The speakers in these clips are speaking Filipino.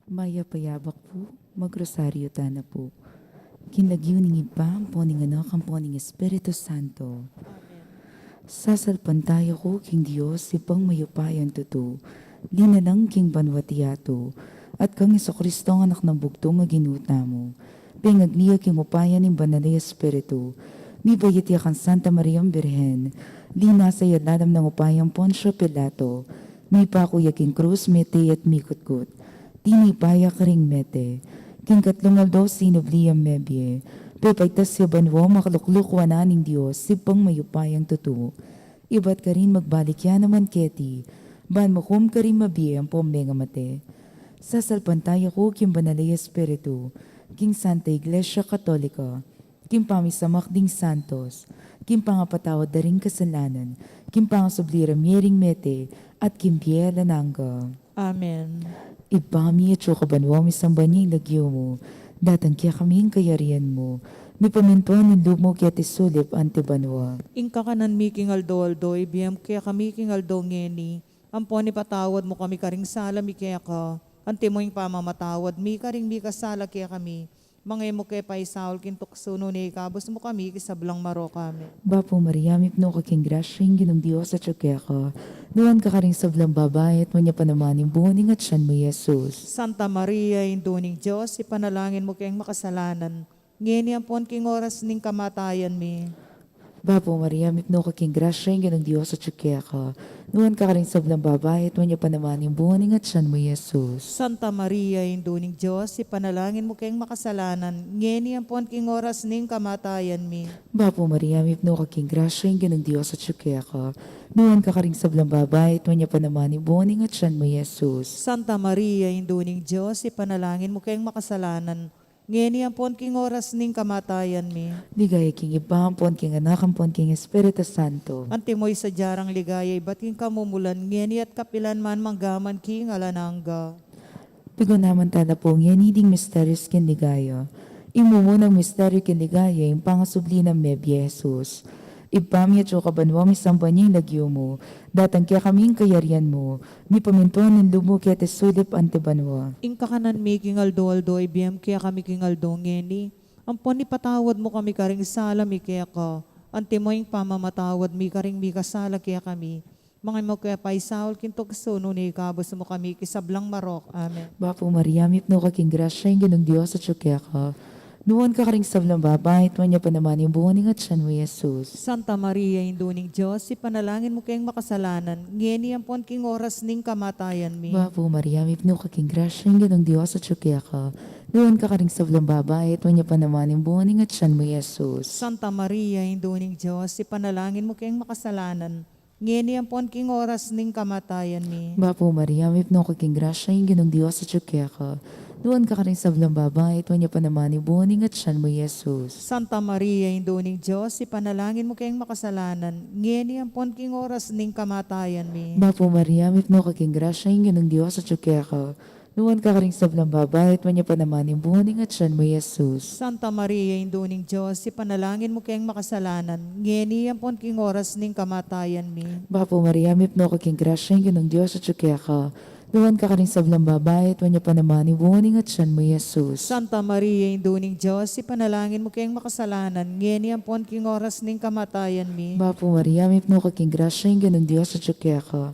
Maya payabak po, magrosaryo tana po. Kinlagyuning ipa, ang poning anak, ang poning Espiritu Santo. Sasalpan tayo ko, King Diyos, ipang mayupayan tuto. Linalang king banwatiato. At kang Kristo ang anak ng bugtong aginuta mo. Pingagniya king upayan ng banalay Espiritu. Mi bayit yakan Santa Maria Birhen. Lina sa yadladam ng upayang Poncio Pilato. Mi pakuya king krus, mete at mikot-kot. Tinipaya karing mete. King katlungaldo sinubliyam mebye. Pepaitas siya banwo makalukluk wananing Diyos, sipang mayupayang tutu. Iba't ka rin magbalik yan naman keti. Ban makum ka rin mabiyang pombenga mate. Sasalpan tayo ko king banalay Espiritu. King Santa Iglesia Katolika. King pamisamak ding santos. King pangapatawad da rin kasalanan. King pangasobliram yering mete. At king biela nangga. Amen. Ibami at banwa mi sambanyang lagyo mo, datang kaya kaming kayarian mo, mi pamintuan ng lumo kaya tisulip ante banwa. Ingka kanan mi king aldo, ibiyam kaya kami king aldo ngeni. Ampon ni patawad mo kami karing sala mi kaya ka. Ante mo yung pamamatawad mi karing mi kasala kaya kami. Mga mo kaya paisaul kintuksuno ni ikabos mo kami kisablang maro kami. Bapo Maria, mipno ka king grasyeng ginong Diyos at syukya ka, nuwan ka karing sablang babae at manya panamaning buhoning at siyan mo Jesus. Santa Maria, induning Diyos, ipanalangin mo kayang makasalanan. Ngeni ampon king oras ning kamatayan mi. Bapo Maria, mipno ka king grasyeng ginong Diyos at syukya ka, nuwan ka karing sablang babae at manya panamaning buhoning at siyan mo Jesus. Santa Maria, induning Diyos, ipanalangin mo kayang makasalanan. Ngeni ampon king oras ning kamatayan mi. Bapo Maria, mipno ka king grasyeng ginong Diyos at syukya ka, nuwan ka karing sablang babae at manya panamaning buhoning at siyan mo Jesus. Santa Maria, induning Diyos, ipanalangin mo kayang makasalanan. Ngeni ampon king oras ning kamatayan mi. Ligaya king iba, ampon king anak, ampon king Espiritu Santo. Antimoy sa jarang ligaya, bating kamumulan, ngeni at kapilan man manggaman king alanangga. Pigo naman tada po ngayon, hiding misteryos kin ligaya. Imumunang misteryo kin ligaya, yung pangasubli ng Mebye Jesus. Ipamya tso kabanwa mi sambanyang lagyo mo, datang kaya kaming kayarian mo, mi pamintuan ng lumo kaya tesulip ante banwa. Ingka kanan mi king aldo, ibiyam kaya kami king aldo, ngeni. Ampon ni patawad mo kami karing sala mi kaya ka. Antimoy yung pamamatawad mi karing mi kasala kaya kami. Mga mo kaya paisaul kintuksuno ni ikabos mo kami kisablang marok. Amen. Bapo Maria, mipno ka king grasya yung ginong Diyos at syukya ka. Nuwan ka karing sablang babae, at manya pa naman yung buhoning at siyan mo Jesus. Santa Maria, induning Diyos, ipanalangin mo kayang makasalanan. Ngeni ampon king oras ning kamatayan mi. Bapo Maria, mipno ka king grasya yung ginong Diyos at syukya ka. Nuwan ka karing sablang babae, at manya pa naman yung buhoning at siyan mo Jesus. Santa Maria, induning Diyos, ipanalangin mo kayang makasalanan. Ngeni ampon king oras ning kamatayan mi. Bapo Maria, mipno ka king grasya yung ginong Diyos at syukya ka. Nuwan ka karing sablang babae, at manya pa naman yung buhoning at siyan mo Jesus. Santa Maria, induning Diyos, ipanalangin mo kayang makasalanan. Ngeni ampon king oras ning kamatayan mi. Bapo Maria, mipno ka king grasya yung ginong Diyos at syukya ka. Nuwan ka karing sablang babae, at manya pa naman yung buhoning at siyan mo Jesus. Santa Maria, induning Diyos, ipanalangin mo kayang makasalanan. Ngeni ampon king oras ning kamatayan mi. Bapo Maria, mipno ka king grasya yung ginong Diyos at syukya ka. Nuwan ka karing sablang babae, at manya pa naman yung buhoning at siyan mo Jesus. Santa Maria, induning Diyos, ipanalangin mo kayang makasalanan. Ngeni ampon king oras ning kamatayan mi. Bapo Maria, mipno ka king grasya yung ginong Diyos at syukya ka.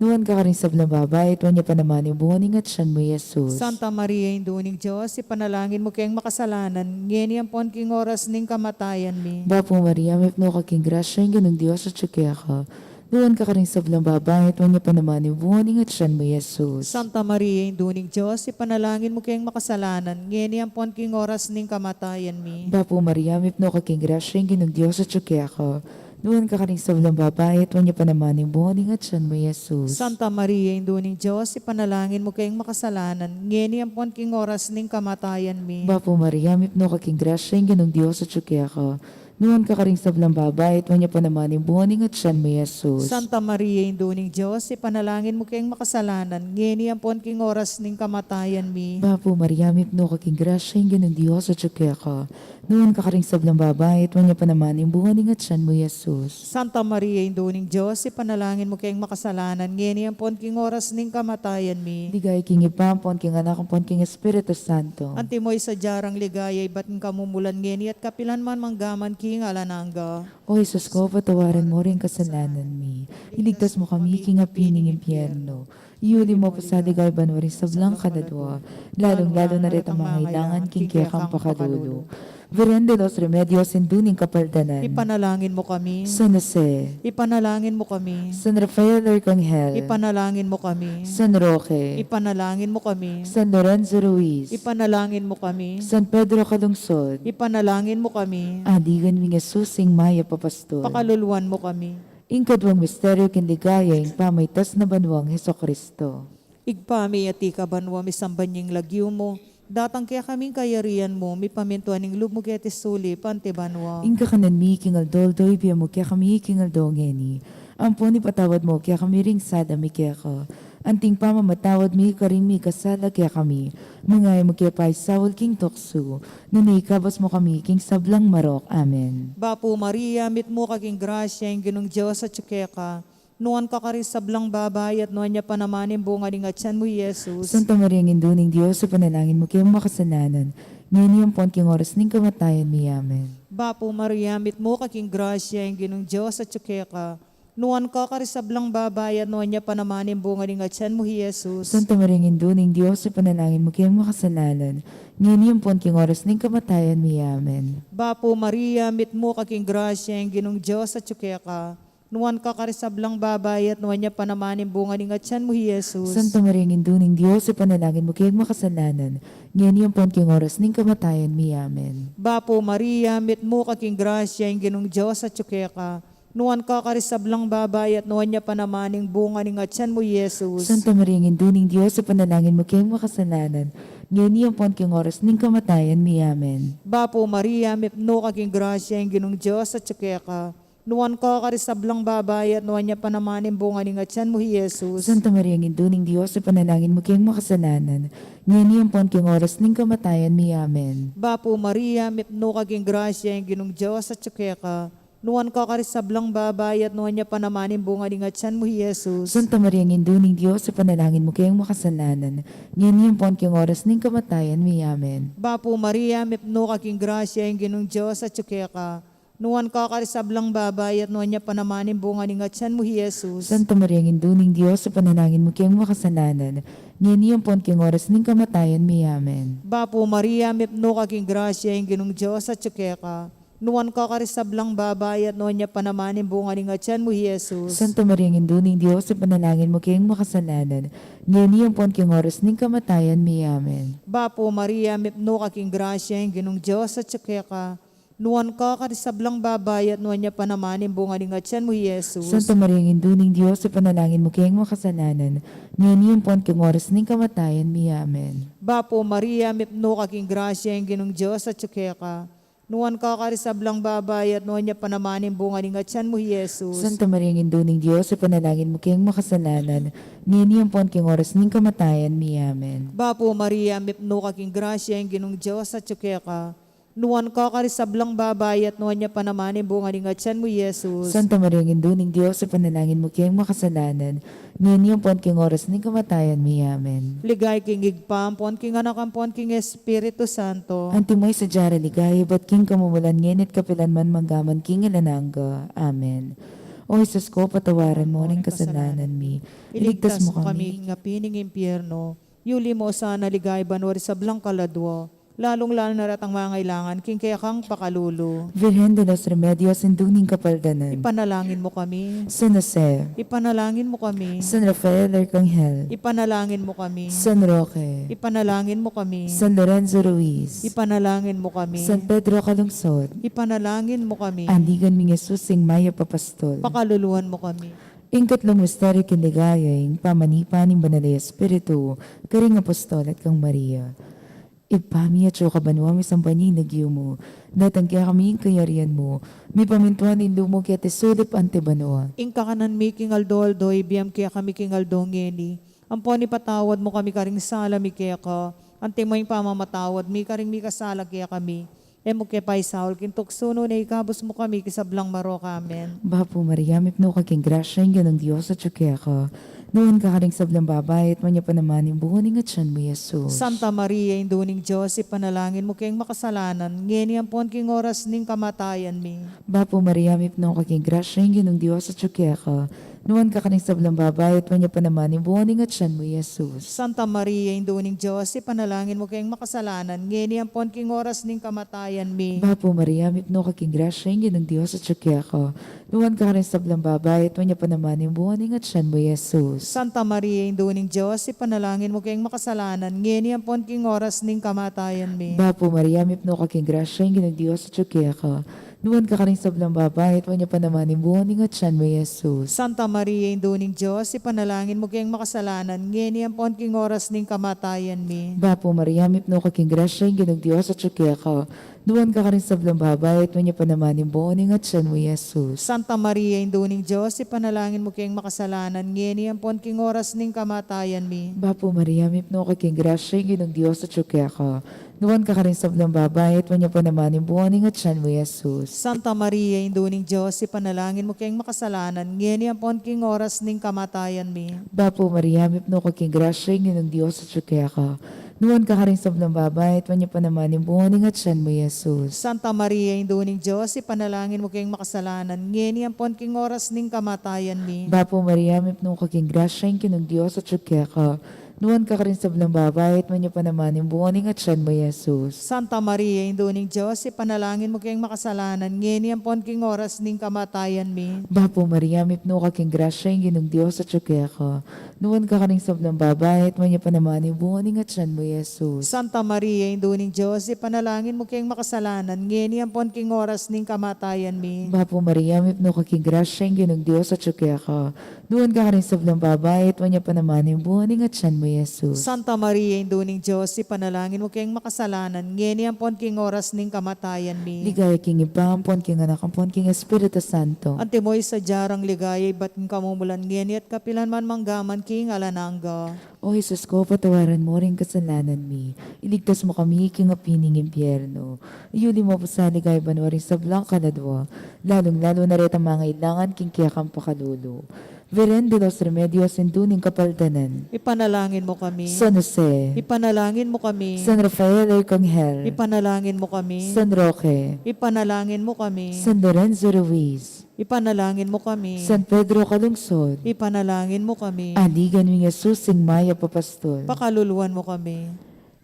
Nuwan ka karing sablang babae, at manya pa naman yung buhoning at siyan mo Jesus. Santa Maria, induning Diyos, ipanalangin mo kayang makasalanan. Ngeni ampon king oras ning kamatayan mi. Bapo Maria, mipno ka king grasya yung ginong Diyos at syukya ka. Nuwan ka karing sablang babae, at manya pa naman yung buhoning at siyan mo Jesus. Santa Maria, induning Diyos, ipanalangin mo kayang makasalanan. Ngeni ampon king oras ning kamatayan mi. Bapo Maria, mipno ka king grasya yung ginong Diyos at syukya ka. Nuwan ka karing sablang babae, at manya pa naman yung buhoning at siyan mo Jesus. Santa Maria, induning Diyos, ipanalangin mo kayang makasalanan. Ngeni ampon king oras ning kamatayan mi. Bapo Maria, mipno ka king grasya yung ginong Diyos at syukya ka. Nuwan ka karing sablang babae, at manya pa naman yung buhoning at siyan mo Jesus. Santa Maria, induning Diyos, ipanalangin mo kayang makasalanan. Ngeni ampon king oras ning kamatayan mi. Bapo Maria, mipno ka king grasya yung ginong Diyos at syukya ka. Noon ka karing sablang babae, at wanya pa naman yung bunga ni ngatsan mo, Jesus. Santa Maria, Induning Diyos, ipanalangin mo kayong makasalanan, ngayon pon king oras ning kamatayan mi. Digay king ipampon, king anak pon king Espiritu Santo. Antimoy sa jarang ligaya, ba't ng kamumulan ngayon, at kapilan man manggaman king alananga. O Jesus ko, patawaran mo rin kasalanan mi. Iligtas mo kami, king apining impyerno. Iuli mo pa sa ligay banwari sa blang kadadwa, lalong-lalo na rin ang mga ilangan, king kaya kang pakadulo. Virgen de los Remedios, induning kapaldanan. Ipanalangin mo kami. San Jose, Ipanalangin mo kami. San Rafael Arcangel, Ipanalangin mo kami. San Roque, Ipanalangin mo kami. San Lorenzo Ruiz, Ipanalangin mo kami. San Pedro Calungsod, Ipanalangin mo kami. Adigan mi Jesusing Maya Papastol. Pakaluluan mo kami. Ingkadwang misteryo kinligaya, ing pamaytas na banwang Heso Kristo. Igpami at ikabanwa mi sambanying lagyo mo. Datang kaya kaming kayarian mo, mi pamintuan ng lubmugetes suli, pantibanwa. Ingka kanan mi kingal doldoy, biya mo kaya kami kingal dongeni. Ampon ipatawad mo kaya kami ring sada mi kaya ka. Anting pamamatawad mi karing mi kasala kaya kami. Mangay mo kaya pa'y sawal king tokso. Nunay kabas mo kami king sablang marok. Amen. Bapo Maria, mit mo kaking grasya, yung ginong Diyos at tsukeka. Nuan ka sablang babay at nuan niya panamanin bunga ng atyan mo, Jesus. Santa Maria ng Induning Diyos, sa panalangin mo kayong makasalanan. Ngayon yung pon king oras ning kamatayan mi. Amen. Bapo Maria, mit mo kaking grasya, yung ginong Diyos at tsukeka. Nuan ka sablang babay at nuan niya panamanin bunga ng atyan mo, Jesus. Santa Maria ng Induning Diyos, sa panalangin mo kayong makasalanan. Ngayon yung pon king oras ning kamatayan mi. Amen. Bapo Maria, mit mo kaking grasya, yung ginong Diyos at tsukeka. Nuan ka sablang babay at nuan niya panamanin bunga ng atyan mo, Jesus. Santa Maria ng Induning Diyos, sa panalangin mo kayong makasalanan. Ngayon yung pon king oras ning kamatayan mi. Amen. Bapo Maria, mit mo kaking grasya, yung ginong Diyos at tsukeka. Nuan ka sablang babay at nuan niya panamaning bunga ng atyan mo, Jesus. Santa Maria ng Induning Diyos, sa panalangin mo kayong makasalanan. Ngayon yung pon king oras ning kamatayan mi. Amen. Bapo Maria, mit mo kaking grasya, yung ginong Diyos at tsukeka. Nuan ka sablang babay at nuan niya panamanin bunga ng atyan mo, Jesus. Santa Maria ng Induning Diyos, sa panalangin mo kayong makasalanan. Ngayon yung pon king oras ning kamatayan mi. Amen. Bapo Maria, mit mo kaking grasya, yung ginong Diyos at tsukeka. Nuan ka sablang babay at nuan niya panamanin bunga ng atyan mo, Jesus. Santa Maria ng Induning Diyos, sa panalangin mo kayong makasalanan. Ngayon yung pon king oras ning kamatayan mi. Amen. Bapo Maria, mit mo kaking grasya, yung ginong Diyos at tsukeka. Nuan ka sablang babay at nuan niya panamanin bunga ng atyan mo, Jesus. Santa Maria ng Induning Diyos, sa panalangin mo kayong makasalanan. Ngayon yung pon king oras ning kamatayan mi. Amen. Bapo Maria, mit mo kaking grasya, yung ginong Diyos at tsukeka. Nuan ka sablang babay at nuan niya panamanin bunga ng atyan mo, Jesus. Santa Maria ng Induning Diyos, sa panalangin mo kayong makasalanan. Ngayon yung pon king oras ning kamatayan mi. Amen. Bapo Maria, mit mo kaking grasya, yung ginong Diyos at tsukeka. Nuan ka sablang babay at nuan niya panamanin bunga ng atyan mo, Jesus. Santa Maria ng Induning Diyos, sa panalangin mo kayong makasalanan. Ngayon yung pon king oras ning kamatayan mi. Amen. Bapo Maria, mit mo kaking grasya, yung ginong Diyos at tsukeka. Nuan ka sablang babay at nuan niya panamanin bunga ng atyan mo, Jesus. Santa Maria ng Induning Diyos, sa panalangin mo kayong makasalanan. Ngayon yung pon king oras ning kamatayan mi. Amen. Bapo Maria, mit mo kaking grasya, yung ginong Diyos at tsukeka. Nuan ka sablang babay at nuan niya panamanin bunga ng atyan mo, Jesus. Santa Maria ng Induning Diyos, sa panalangin mo kayong makasalanan. Ngayon yung pon king oras ning kamatayan mi. Amen. Ligay king igpampon, king anakampon, king Espiritu Santo. Antimoy sa jara ligaya, ba't king kamumulan ngayon at kapilan man manggaman king ilananga. Amen. O Jesus ko, patawaran mo ring kasalanan mi. Iligtas mo kami. Nga pining impyerno. Yuli mo sana ligay banwari sa blang kaladwa. Lalong-lalo na ratang mga kailangan, king kaya kang pakalulo. Virgen de los Remedios, induning kapaldanan. Ipanalangin mo kami. San Jose, Ipanalangin mo kami. San Rafael Arcangel, Ipanalangin mo kami. San Roque, Ipanalangin mo kami. San Lorenzo Ruiz, Ipanalangin mo kami. San Pedro Calungsod, Ipanalangin mo kami. Andigan mi Jesusing Maya Papastol. Pakaluluan mo kami. Ingkatlong misteryo kinligayay, pamanipan ng Banal na Espiritu, karing apostol at kang Maria. Ipami at siyo kabanwa mi sampanying nagyo mo, datang kaya kami kayarian mo, mi pamintuan in lumo kaya tesulip ante banwa. Ingka kanan mi kingaldo-aldo, ibiyam kaya kami kingaldo ngeni. Ampon ipatawad mo kami karing sala mi kaya ka. Ante mo yung pamamatawad mi karing mi kasala kaya kami. Emo ke pay Saul, kintuksuno na ikabos mo kami, kisablang marok, amen. Bapo Maria, mipno kaking grasya, ng Diyos at sukya ka. Noon ka karing sablang babay, at manya pa naman yung buhaning at siyan mo, Jesus. Santa Maria, induning Diyos, ipanalangin mo kayong makasalanan, ngeni ampon king oras ning kamatayan mi. Bapo Maria, mipno kaking grasya, ng Diyos at sukya ka. Noon ka karing sablang babay, at manya pa naman yung buhaning at siyan mo, Jesus. Santa Maria, induning Diyos, ipanalangin mo kayong makasalanan, ngeni ampon king oras ning kamatayan mi. Bapo Maria, mipno kaking grasya, ng Diyos at sukya ka. Noon ka karing sablang babay, at manya pa naman yung buhaning at siyan mo, Jesus. Santa Maria, induning Diyos, ipanalangin mo kayong makasalanan, ngeni ampon king oras ning kamatayan mi. Bapo Maria, mipno kaking grasya, ng Diyos at sukya ka. Noon ka karing sablang babay, at manya pa naman yung buhaning at siyan mo, Jesus. Santa Maria, induning Diyos, ipanalangin mo kayong makasalanan, ngeni ampon king oras ning kamatayan mi. Bapo Maria, mipno kaking grasya, ng Diyos at sukya ka. Noon ka karing sablang babay, at manya pa naman yung buhaning at siyan mo, Jesus. Santa Maria, induning Diyos, ipanalangin mo kayong makasalanan, ngeni ampon king oras ning kamatayan mi. Bapo Maria, mipno kaking grasya, ng Diyos at sukya ka. Noon ka karing sablang babay, at manya pa naman yung buhaning at siyan mo, Jesus. Santa Maria, induning Diyos, ipanalangin mo kayong makasalanan, ngeni ampon king oras ning kamatayan mi. Bapo Maria, mipno kaking grasya, ng Diyos at sukya ka. Noon ka karing sablang babay, at manya pa naman yung buhaning at siyan mo, Jesus. Santa Maria, induning Diyos, ipanalangin mo kayong makasalanan, ngeni ampon king oras ning kamatayan mi. Bapo Maria, mipno kaking grasya, ng Diyos at sukya ka. Noon ka karing sablang babay, at manya pa naman yung buhaning at siyan mo, Jesus. Santa Maria, induning Diyos, ipanalangin mo kayong makasalanan, ngeni ampon king oras ning kamatayan mi. Bapo Maria, mipno kaking grasya, ng Diyos at sukya ka. Noon ka karing sablang babay, at manya pa naman yung buhaning at siyan mo, Jesus. Santa Maria, induning Diyos, ipanalangin mo kayong makasalanan, ngeni ampon king oras ning kamatayan mi. Bapo Maria, mipno kaking grasya, ng Diyos at sukya ka. Noon ka karing sablang babay, at manya pa naman yung buhaning at siyan mo, Jesus. Santa Maria, induning Diyos, ipanalangin mo kayong makasalanan, ngeni ampon king oras ning kamatayan mi. Ligaya king ipampon, king anak, ampon, king Espiritu Santo. Antimoy sa jarang ligaya, ba't kamumulan ngeni at kapilan man manggaman king alanangga. O Jesus ko, patawaran mo rin kasalanan mi. Iligtas mo kami, king apining impyerno. Iyuli mo po sa ligaya banwaring sablang kaladwa. Lalong-lalo na rin ang mga ilangan, king kiyakang pakalulo. Veren de los remedios en duning kapaldanan. Ipanalangin mo kami. San Jose, Ipanalangin mo kami. San Rafael Arcangel, Ipanalangin mo kami. San Roque, Ipanalangin mo kami. San Lorenzo Ruiz, Ipanalangin mo kami. San Pedro Calungsod, Ipanalangin mo kami. Aligan ng Jesus sing Maya Papastol, Pakaluluan mo kami.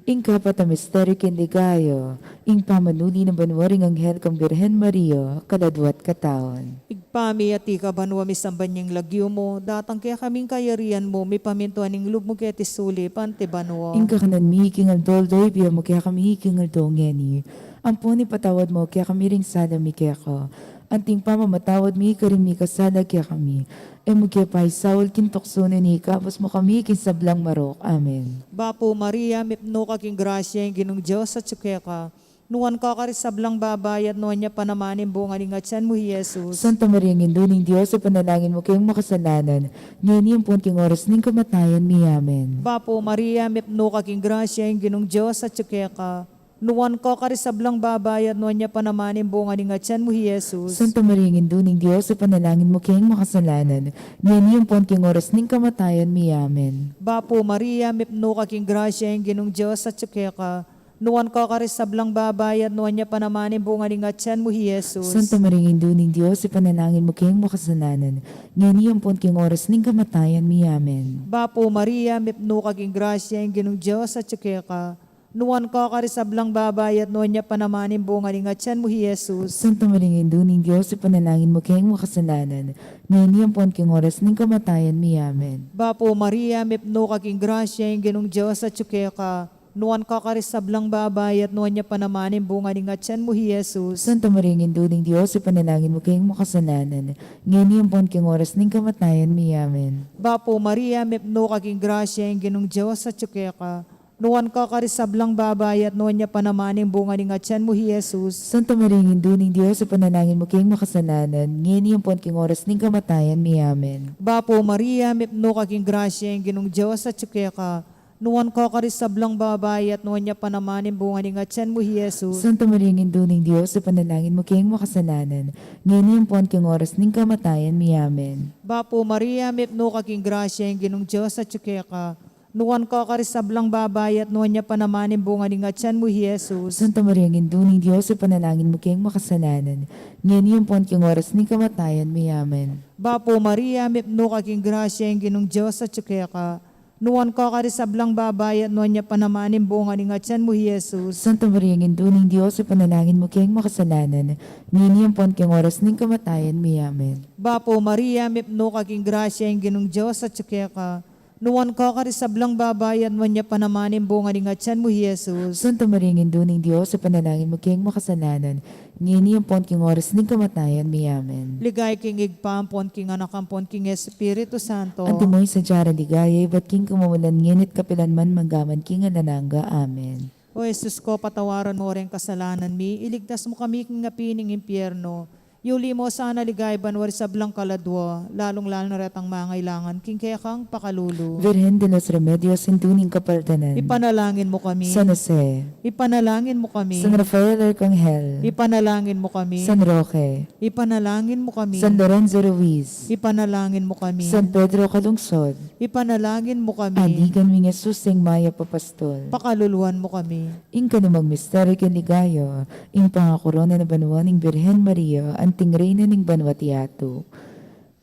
Ingkapat ang misteryo kinligayo, ing pamanuli ng banwaring anghel kang Birhen Maria, kaladwat kataon. Igpami at ika banwa misambanyang lagyo mo, datang kaya kaming kayarian mo, may pamintuan ng lub mo kaya tisuli, pante banwa. Ingka kanan mihiking ang doldoy, biya mo kaya kami hiking ang dongeni. Ang puni patawad mo, kaya kami ring sada mi kaya ka. Anting pamamatawad mi ka rin mi kasala kaya kami. E mo kaya pa'y Saul kintoksunin ni kapos mo kami kinsablang marok. Amen. Bapo Maria, mipno ka king grasya, yung ginong Diyos at sukeka. Nuwan ka karisablang babayat, nuwan niya panamanin bunga ni ngatsan mo, Jesus. Santa Maria, nginduning Diyos, ipanalangin mo kayong makasalanan. Ngayon yung punting oras ng kamatayan mi. Amen. Bapo Maria, mipno ka king grasya, yung ginong Diyos at sukeka. Nuwan ka karisablang babayat, nuwan niya panamanin bunga ni ngatsan mo, Jesus. Santa Maria, nginduning Diyos, ipanalangin mo kayong makasalanan. Ngayon yung punting oras ng kamatayan mi. Amen. Bapo Maria, mipno ka king grasya, yung ginong Diyos at sukeka. Nuwan ka karisablang babayat, nuwan niya panamanin bunga ni ngatsan mo, Jesus. Santa Maria, nginduning Diyos, ipanalangin mo kayong makasalanan. Ngayon yung punting oras ng kamatayan mi. Amen. Bapo Maria, mipno ka king grasya, yung ginong Diyos at sukeka. Nuwan ka karisablang babayat, nuwan niya panamanin bunga ni ngatsan mo, Jesus. Santa Maria, nginduning Diyos, ipanalangin mo kayong makasalanan. Ngayon yung punting oras ng kamatayan mi. Amen. Bapo Maria, mipno ka king grasya, yung ginong Diyos at sukeka. Nuwan ka karisablang babayat, nuwan niya panamanin bunga ni ngatsan mo, Jesus. Santa Maria, nginduning Diyos, ipanalangin mo kayong makasalanan. Ngayon yung punting oras ng kamatayan mi. Amen. Bapo Maria, mipno ka king grasya, yung ginong Diyos at sukeka. Nuwan ka karisablang babayat, nuwan niya panamanin bunga ni ngatsan mo, Jesus. Santa Maria, nginduning Diyos, ipanalangin mo kayong makasalanan. Ngayon yung punting oras ng kamatayan mi. Amen. Bapo Maria, mipno ka king grasya, yung ginong Diyos at sukeka. nuwan ka karisablang babae at nuwan niya panamanin bunga ni nga tiyan mo, Jesus. Santa Maria, Indo ng Diyos, sa panalangin mo kayong makasalanan, ngayon yung pon king oras ning kamatayan mi. Amen. Bapo Maria, mipno kaking grasya, yung ginong Diyos at ka. Nuwan ka karisablang babae at nuwan niya panamanin bunga ni nga tiyan mo, Jesus. Santa Maria, Indo ng Diyos, sa panalangin mo kayong makasalanan, ngayon yung pon king oras ning kamatayan mi. Amen. Bapo Maria, mipno kaking grasya, yung ginong Diyos at ka. Nuwan ka karisablang babae at nuwan niya panamanin bunga ni nga tiyan mo, Jesus. Santa Maria, Indo ng Diyos, sa panalangin mo kayong makasalanan, ngayon yung pon king oras ning kamatayan mi. Amen. Bapo Maria, mipno kaking grasya, yung ginong Diyos at ka. Nuwan ka karisablang babae at nuwan niya panamanin bunga ni nga tiyan mo, Jesus. Santa Maria, Indo ng Diyos, sa panalangin mo kayong makasalanan, ngayon yung pon king oras ning kamatayan mi. Amen. Ligay king igpampon, king anak ampon, king Espiritu Santo. Antimoy sa jara ligaya, ba't king kamawalan nginit kapilanman manggaman king alananga. Amen. O Jesus ko, patawaran mo rin kasalanan mi, iligtas mo kami king ngapining impyerno. Yuli mo sana ligay banwar sa blang kaladwa, lalong-lalo na retang mangailangan, king kaya kang pakalulu. Virgen de los Remedios, sintuning kapaltanan. Ipanalangin mo kami. San Jose, Ipanalangin mo kami. San Rafael Arcangel, Ipanalangin mo kami. San Roque, Ipanalangin mo kami. San Lorenzo Ruiz, Ipanalangin mo kami. San Pedro Calungsod, Ipanalangin mo kami. Aligan mi Jesus sing Maya Papastol, Pakaluluan mo kami. ing kanumang misteryo ken ligayo, ing pangakorona na banwan ing Birhen Maria, anting reyna ning banwatiato.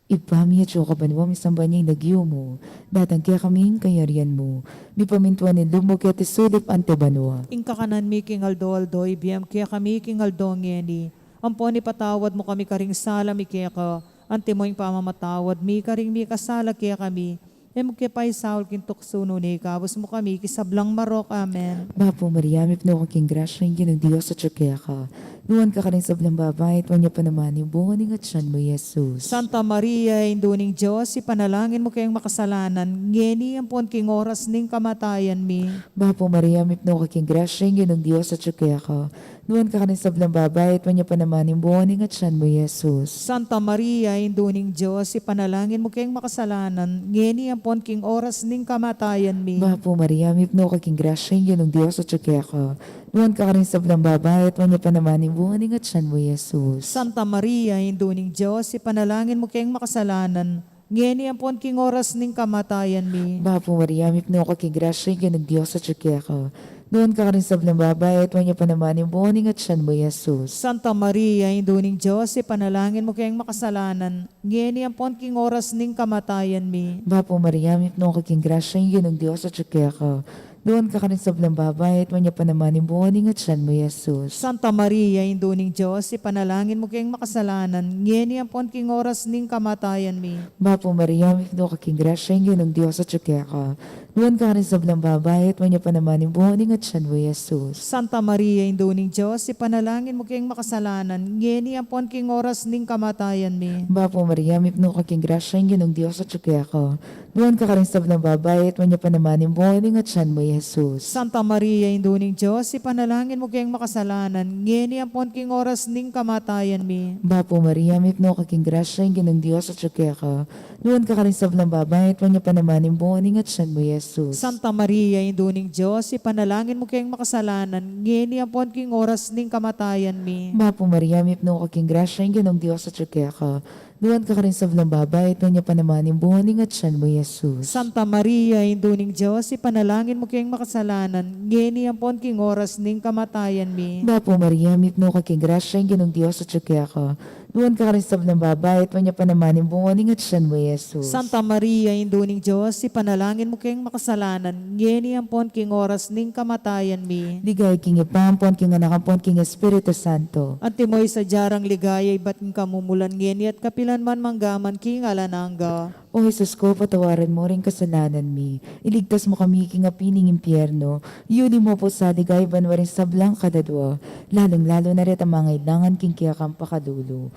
Ipamiya tiyo ka banwa misamba niya nagyo mo, datang kaya kaming kayarian mo, mi pamintuan ni lumog kaya tisulip ante banwa. Ing kakanan mi king aldo, ibiyam kaya kami king aldo ngeni. Ampon ipatawad mo kami karing sala mi kaya ka. Ante mo yung pamamatawad mi karing mi kasala kaya kami. Emo kaya pa'y saul king tuksuno ni kabos mo kami kisablang marok. Amen. Bapo Maria, mipno kang king grasya ng Diyos sa tsukya ka. Nuwan ka ka rin sa blang babae, at wanya pa naman yung bunga ng atyan mo, Jesus. Santa Maria, induning Diyos, ipanalangin mo kayong makasalanan, ngeni ang pon king oras ning kamatayan mi. Bapo Maria, mipno ka king grasya ng Diyos sa tsukya ka. Nuwan ka rin sa blang babae, at wanya pa naman yung bunga ng atyan mo, Jesus. Santa Maria, induning Diyos, ipanalangin mo kayong makasalanan, ngeni ang pon king oras ning kamatayan mi. Bapo Maria, mipno ka king grasya ng Diyos sa tsukya ka. Nuwan ka rin sa blang babae, at wanya pa naman yung bunga ng atyan mo, Jesus. Santa Maria, induning Diyos, ipanalangin mo kayong makasalanan, ngeni ang pon king oras ning kamatayan mi. Bapo Maria, mipno ka king grasya ng Diyos sa tsukya ka. Nuwan ka rin sa blang babae, at wanya pa naman yung bunga ng atyan mo, Jesus. Santa Maria, induning Diyos, ipanalangin mo kayong makasalanan, ngeni ang pon king oras ning kamatayan mi. Bapo Maria, mipno ka king grasya ng Diyos sa tsukya ka. Doon ka rin sa blang babae, at wanya pa naman yung bunga ng atyan mo, Jesus. Santa Maria, induning Diyos, ipanalangin mo kayong makasalanan, ngeni ang pon king oras ning kamatayan mi. Bapo Maria, mipno ka king grasya ng Diyos sa tsukya ka. Doon ka rin sa blang babae, at wanya pa naman yung bunga ng atyan mo, Jesus. Santa Maria, induning Diyos, ipanalangin mo kayong makasalanan, ngeni ang pon king oras ning kamatayan mi. Bapo Maria, mipno ka king grasya ng Diyos sa tsukya ka. Doon ka rin sa blang babae, at wanya pa naman yung bunga ng atyan mo, Jesus. Santa Maria, induning Diyos, ipanalangin mo kayong makasalanan, ngeni ang pon king oras ning kamatayan mi. Bapo Maria, mipno ka king grasya ng Diyos sa tsukya ka. Doon ka rin sa blang babae, at wanya pa naman yung bunga ng atyan mo, Jesus. Santa Maria, induning Diyos, ipanalangin mo kayong makasalanan, ngeni ang pon king oras ning kamatayan mi. Bapo Maria, mipno ka king grasya ng Diyos sa tsukya ka. Doon ka rin sa blang babae, at wanya pa naman yung bunga ng atyan mo, Jesus. Santa Maria, induning Diyos, ipanalangin mo kayong makasalanan, ngeni ang pon king oras ning kamatayan mi. Bapo Maria, mipno ka king grasya ng Diyos sa tsukya ka. Doon ka rin sa blang babae, at wanya pa naman yung bunga ng atyan mo, Jesus. Santa Maria, induning Diyos, ipanalangin mo kayong makasalanan, ngeni ang pon king oras ning kamatayan mi. Ligay king ipampon, king anak ampon, king Espiritu Santo. Antimoy sa jarang ligaya, iba't king kamumulan ngeni at kapilan man manggaman king alananga. O Jesus ko, patawaran mo rin kasalanan mi. Iligtas mo kami king apining impyerno. Yuli mo po sa ligay banwarin sa blang kadadwa. Lalong-lalo na rin ang mga ilangan king kiyakang pakadulo.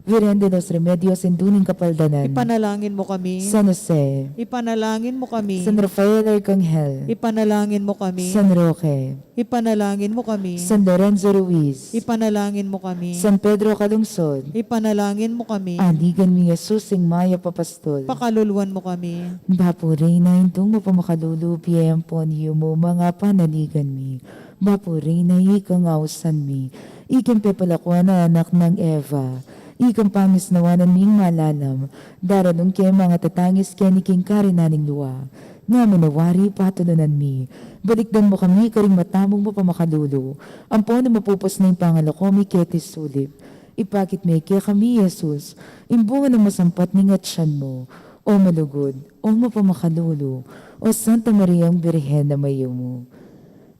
Virgen de los Remedios en Duning Kapaldanan, Ipanalangin mo kami. San Jose, Ipanalangin mo kami. San Rafael Arcangel, Ipanalangin mo kami. San Roque, Ipanalangin mo kami. San Lorenzo Ruiz, Ipanalangin mo kami. San Pedro Calungsod, Ipanalangin mo kami. Aligan mi Jesus ing Maya Papastol, Pakaluluan mo kami. Bapo Reyna intong mapamakadulupi ang poniyo mo mga panaligan mi. Bapo Reyna ikang ausan mi. Ikan pepalakuan na anak ng Eva. Ikang pangis nawanan ming malalam. Daranong kay mga tatangis keniking karinaning luwa. Nga manawari patulunan mi. Balikdan mo kami karing matamong mapamakalulo. Ampo na mapupos na yung pangalako mi ketis sulip. Ipakit may kaya kami, Jesus. Imbunga ng masampat ni ngatsan mo. O malugod, o mapamakalulo, o Santa Maria ang Birhen na mayo mo.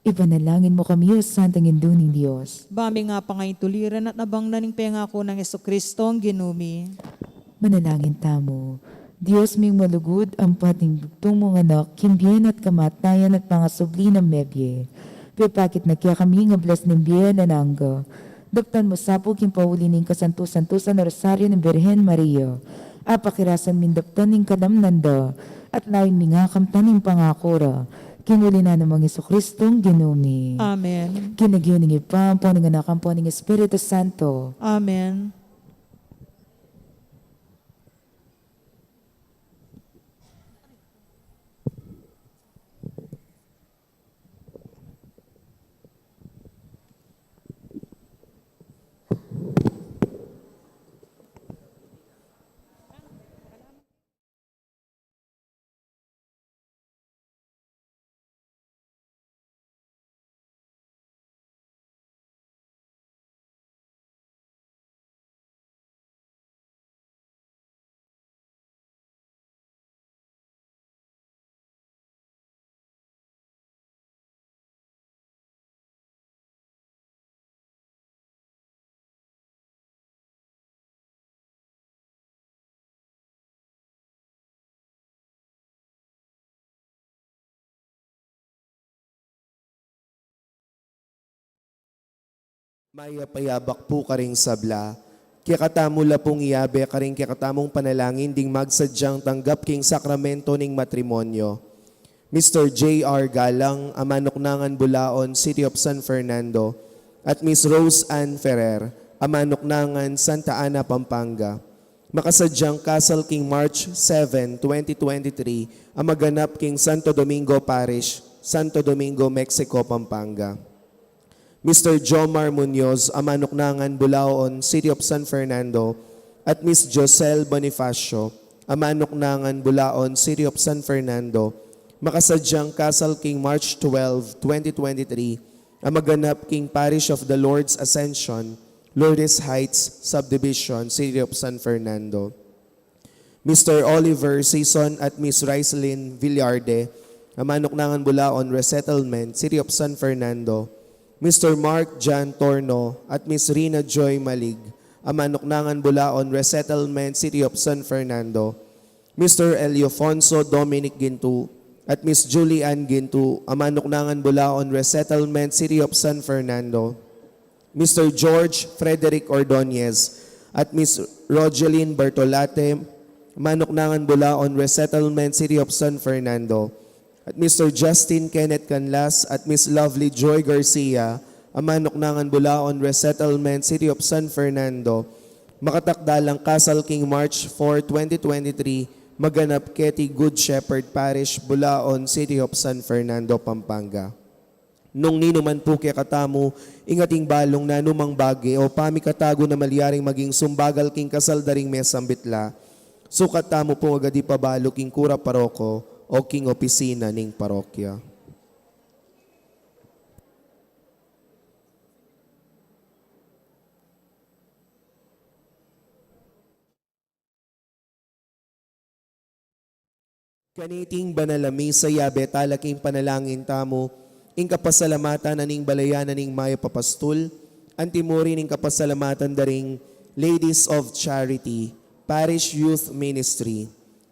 Ipanalangin mo kami, O Santang Induning Diyos. Bami nga pa ngayong tuliran at nabang naning pengako ng Jesucristo ang ginumi. Manalangin tamo. Diyos ming malugod ang pating bugtong mong anak, kimbyen at kamatayan at mga subli ng mebye. Pipakit na kaya kami nga blas ng biya na nangga. Daptan mo sapog yung pauli ng kasanto-santusan na rosaryo ng Birhen Maria. Apakirasan min daptan ng kalamnanda at lain mi nga kamtan ng pangakora. Kinuli na namang Jesucristong ginumi. Amen. Kinagyon ng ipampo ng anak ang po ng Espiritu Santo. Amen. Maya payabak po karing sabla, kaya katamula pong iyabe karing kaya katamong panalangin ding magsadyang tanggap king sakramento ning matrimonyo. Mr. J.R. Galang, Amanoknangan Bulaon, City of San Fernando, at Miss Rose Ann Ferrer, Amanoknangan, Santa Ana, Pampanga. Makasadyang kasal king March 7, 2023, ang maganap king Santo Domingo Parish, Santo Domingo, Mexico, Pampanga. Mr. Jomar Munoz, Amanoknangan, Bulaon, City of San Fernando, at Miss Josel Bonifacio, Amanoknangan, Bulaon, City of San Fernando, makasadyang kasal king March 12, 2023, ang maganap king Parish of the Lord's Ascension, Lourdes Heights Subdivision, City of San Fernando. Mr. Oliver Season at Miss Ricelyn Villarde, Amanoknangan, Bulaon, Resettlement, City of San Fernando. Mr. Mark John Torno at Miss Rina Joy Malig, Amanoknangan, Bulaon, Resettlement, City of San Fernando. Mr. Eliofonso Dominic Gintu at Miss Julian Gintu, Amanoknangan, Bulaon, Resettlement, City of San Fernando. Mr. George Frederick Ordonez at Miss Rogeline Bertolate, Amanoknangan, Bulaon, Resettlement, City of San Fernando. At Mr. Justin Kenneth Canlas at Miss Lovely Joy Garcia, Amanoknangan, Bulaon, Resettlement, City of San Fernando, makatakdalang kasal king March 4, 2023, maganap keti Good Shepherd Parish, Bulaon, City of San Fernando, Pampanga. Nung ninuman po kaya katamo, ingating balong na numang bagi o pamikatago na malyaring maging sumbagal king kasal daring mesambitla, sukat tamo po agadi pabalo king kura paroko, o king opisina ning parokya. Kaniting banalami sa yabe talaking panalangin tamo, ing kapasalamatan aning balayan aning Maya Papastul, antimuri ning kapasalamatan daring Ladies of Charity, Parish Youth Ministry,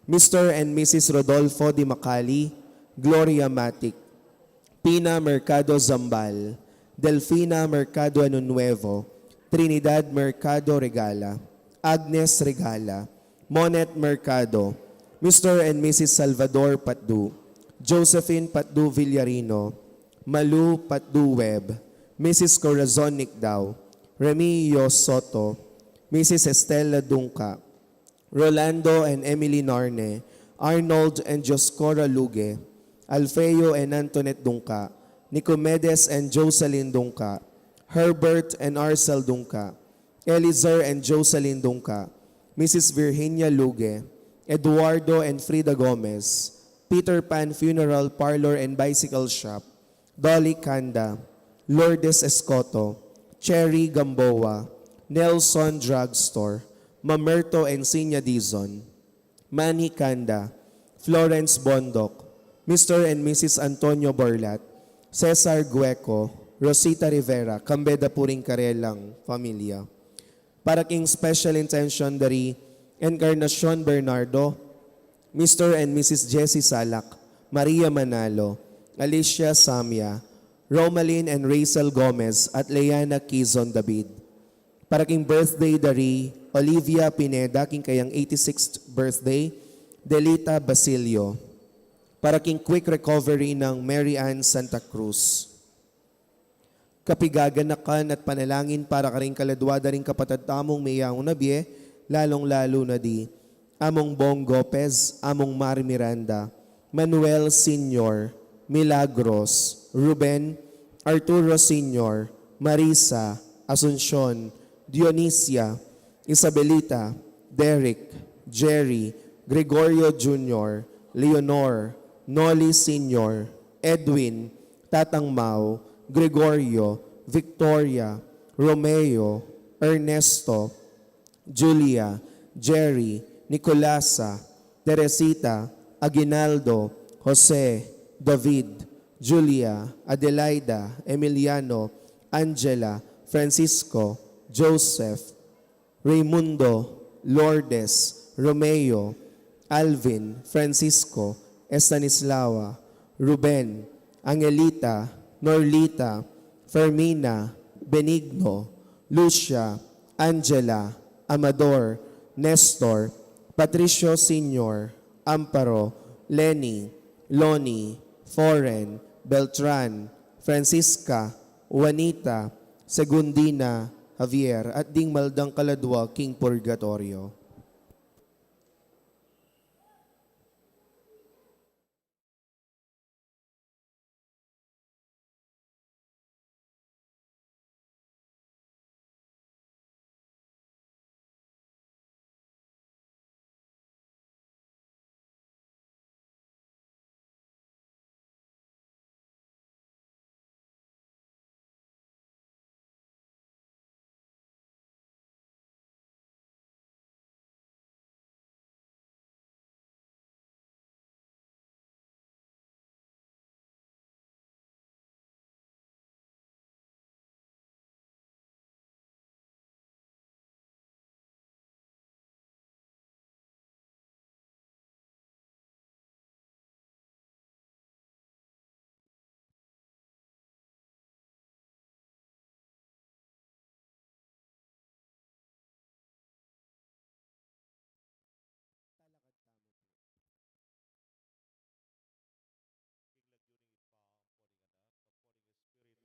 Mr. and Mrs. Rodolfo Di Macali, Gloria Matic, Pina Mercado Zambal, Delfina Mercado Ano Nuevo, Trinidad Mercado Regala, Agnes Regala, Monet Mercado, Mr. and Mrs. Salvador Patdu, Josephine Patdu Villarino, Malu Patdu Web, Mrs. Corazon Nicdao, Remy Yos Soto, Mrs. Estela Dungka, Rolando and Emily Narne, Arnold and Joscora Luge, Alfeo and Antoinette Dungka, Nicomedes and Jocelyn Dungka, Herbert and Arcel Dungka, Elizer and Jocelyn Dungka, Mrs. Virginia Luge, Eduardo and Frida Gomez, Peter Pan Funeral Parlor and Bicycle Shop, Dolly Kanda, Lourdes Escoto, Cherry Gamboa, Nelson Drugstore, Mamerto and Sinya Dizon, Manny Kanda, Florence Bondok, Mr. and Mrs. Antonio Borlat, Cesar Gueco, Rosita Rivera, Cambeda Puring Karelang Familia. Para king Special Intention dari Encarnacion Bernardo, Mr. and Mrs. Jessie Salak, Maria Manalo, Alicia Samia, Romaline and Rachel Gomez at Leana Quizon David. Para king birthday dari Olivia Pineda, king kayang 86th birthday, Delita Basilio. Para king quick recovery ng Mary Ann Santa Cruz. Kapigaganakan at panalangin para karing kaladwada ring kapatid tamong mayang unabye, lalong-lalo na di, Among Bong Gopez, Among Mari Miranda, Manuel Senior, Milagros, Ruben, Arturo Senior, Marisa, Asuncion, Dionisia, Isabelita, Derek, Jerry, Gregorio Jr., Leonor, Noli Senior, Edwin, Tatang Mau, Gregorio, Victoria, Romeo, Ernesto, Julia, Jerry, Nicolasa, Teresita, Aguinaldo, Jose, David, Julia, Adelaida, Emiliano, Angela, Francisco, Joseph, Raimundo, Lourdes, Romeo, Alvin, Francisco, Estanislawa, Ruben, Angelita, Norlita, Fermina, Benigno, Lucia, Angela, Amador, Nestor, Patricio Senior, Amparo, Lenny, Loni, Foren, Beltran, Francisca, Juanita, Segundina, Javier, at ding maldang kaladwa, King Purgatorio.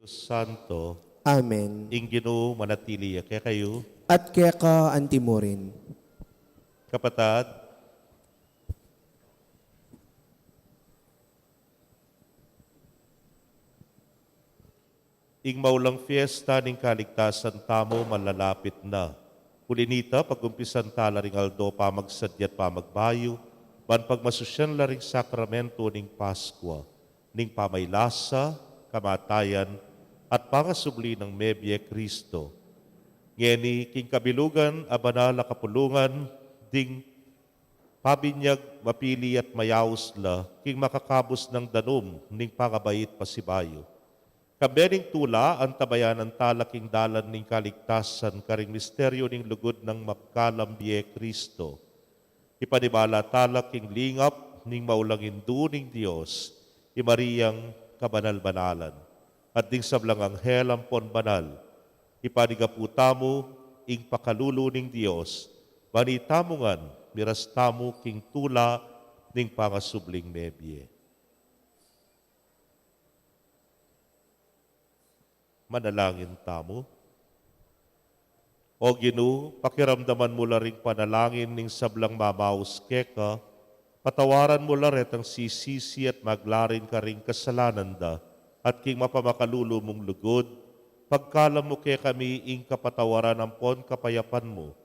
Santo, Amen. ing Ginoo manatili kaya kayo, At kaya ka antimorin. kapatad, ing maulang fiesta ning kaligtasan tamo malalapit na. Kulinita, pagumpisan tala ring aldo pamagsadyat pamagbayo, ban pagmasusyan la ring sakramento ning Paskwa, ning pamaylasa, kamatayan, at pangasubli ng Mebye Kristo. Ngeni, king kabilugan, abanala kapulungan, ding pabinyag, mapili at mayaos la, king makakabos ng danom, ning pangabait pasibayo. Kabening tula, ang tabayan ng talaking dalan ning kaligtasan, karing misteryo ning lugod ng mapkalambye Kristo. Ipanibala talaking lingap, ning maulangindu ning Diyos, imariyang kabanal-banalan. At ding sablang anghel ampon banal, ipanigaputa mo, ing pakaluluning Diyos, Banitamungan, miras tamo king tula ning pangasubling nebye. Manalangin tamo. O Ginoo, pakiramdaman mo la ring panalangin ning sablang mamaus keka, patawaran mo la ret ang sisisi at maglarin ka ring kasalanan da, at king mapamakalulo mong lugod, pagkalam mo kay kami ing kapatawaran ampon kapayapan mo.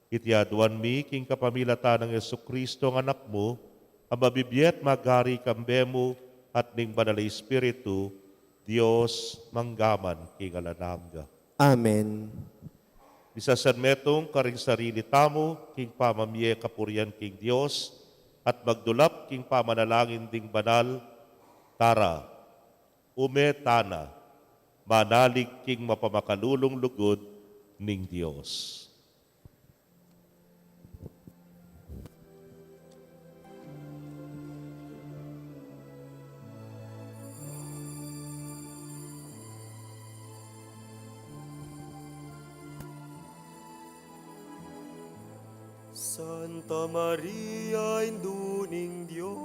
Itiaduan mi king kapamilata ng Yesukristo ng anak mo, ang mabibiyet magari kambe mo at ning banal na Espiritu, Diyos manggaman king alanamga. Amen. Isasanmetong karing sarili tamo, king pamamye kapurian king Diyos, at magdulap king pamanalangin ding banal, tara, umetana, manalig king mapamakalulong lugod ning Diyos. Santa Maria, induning Diyos,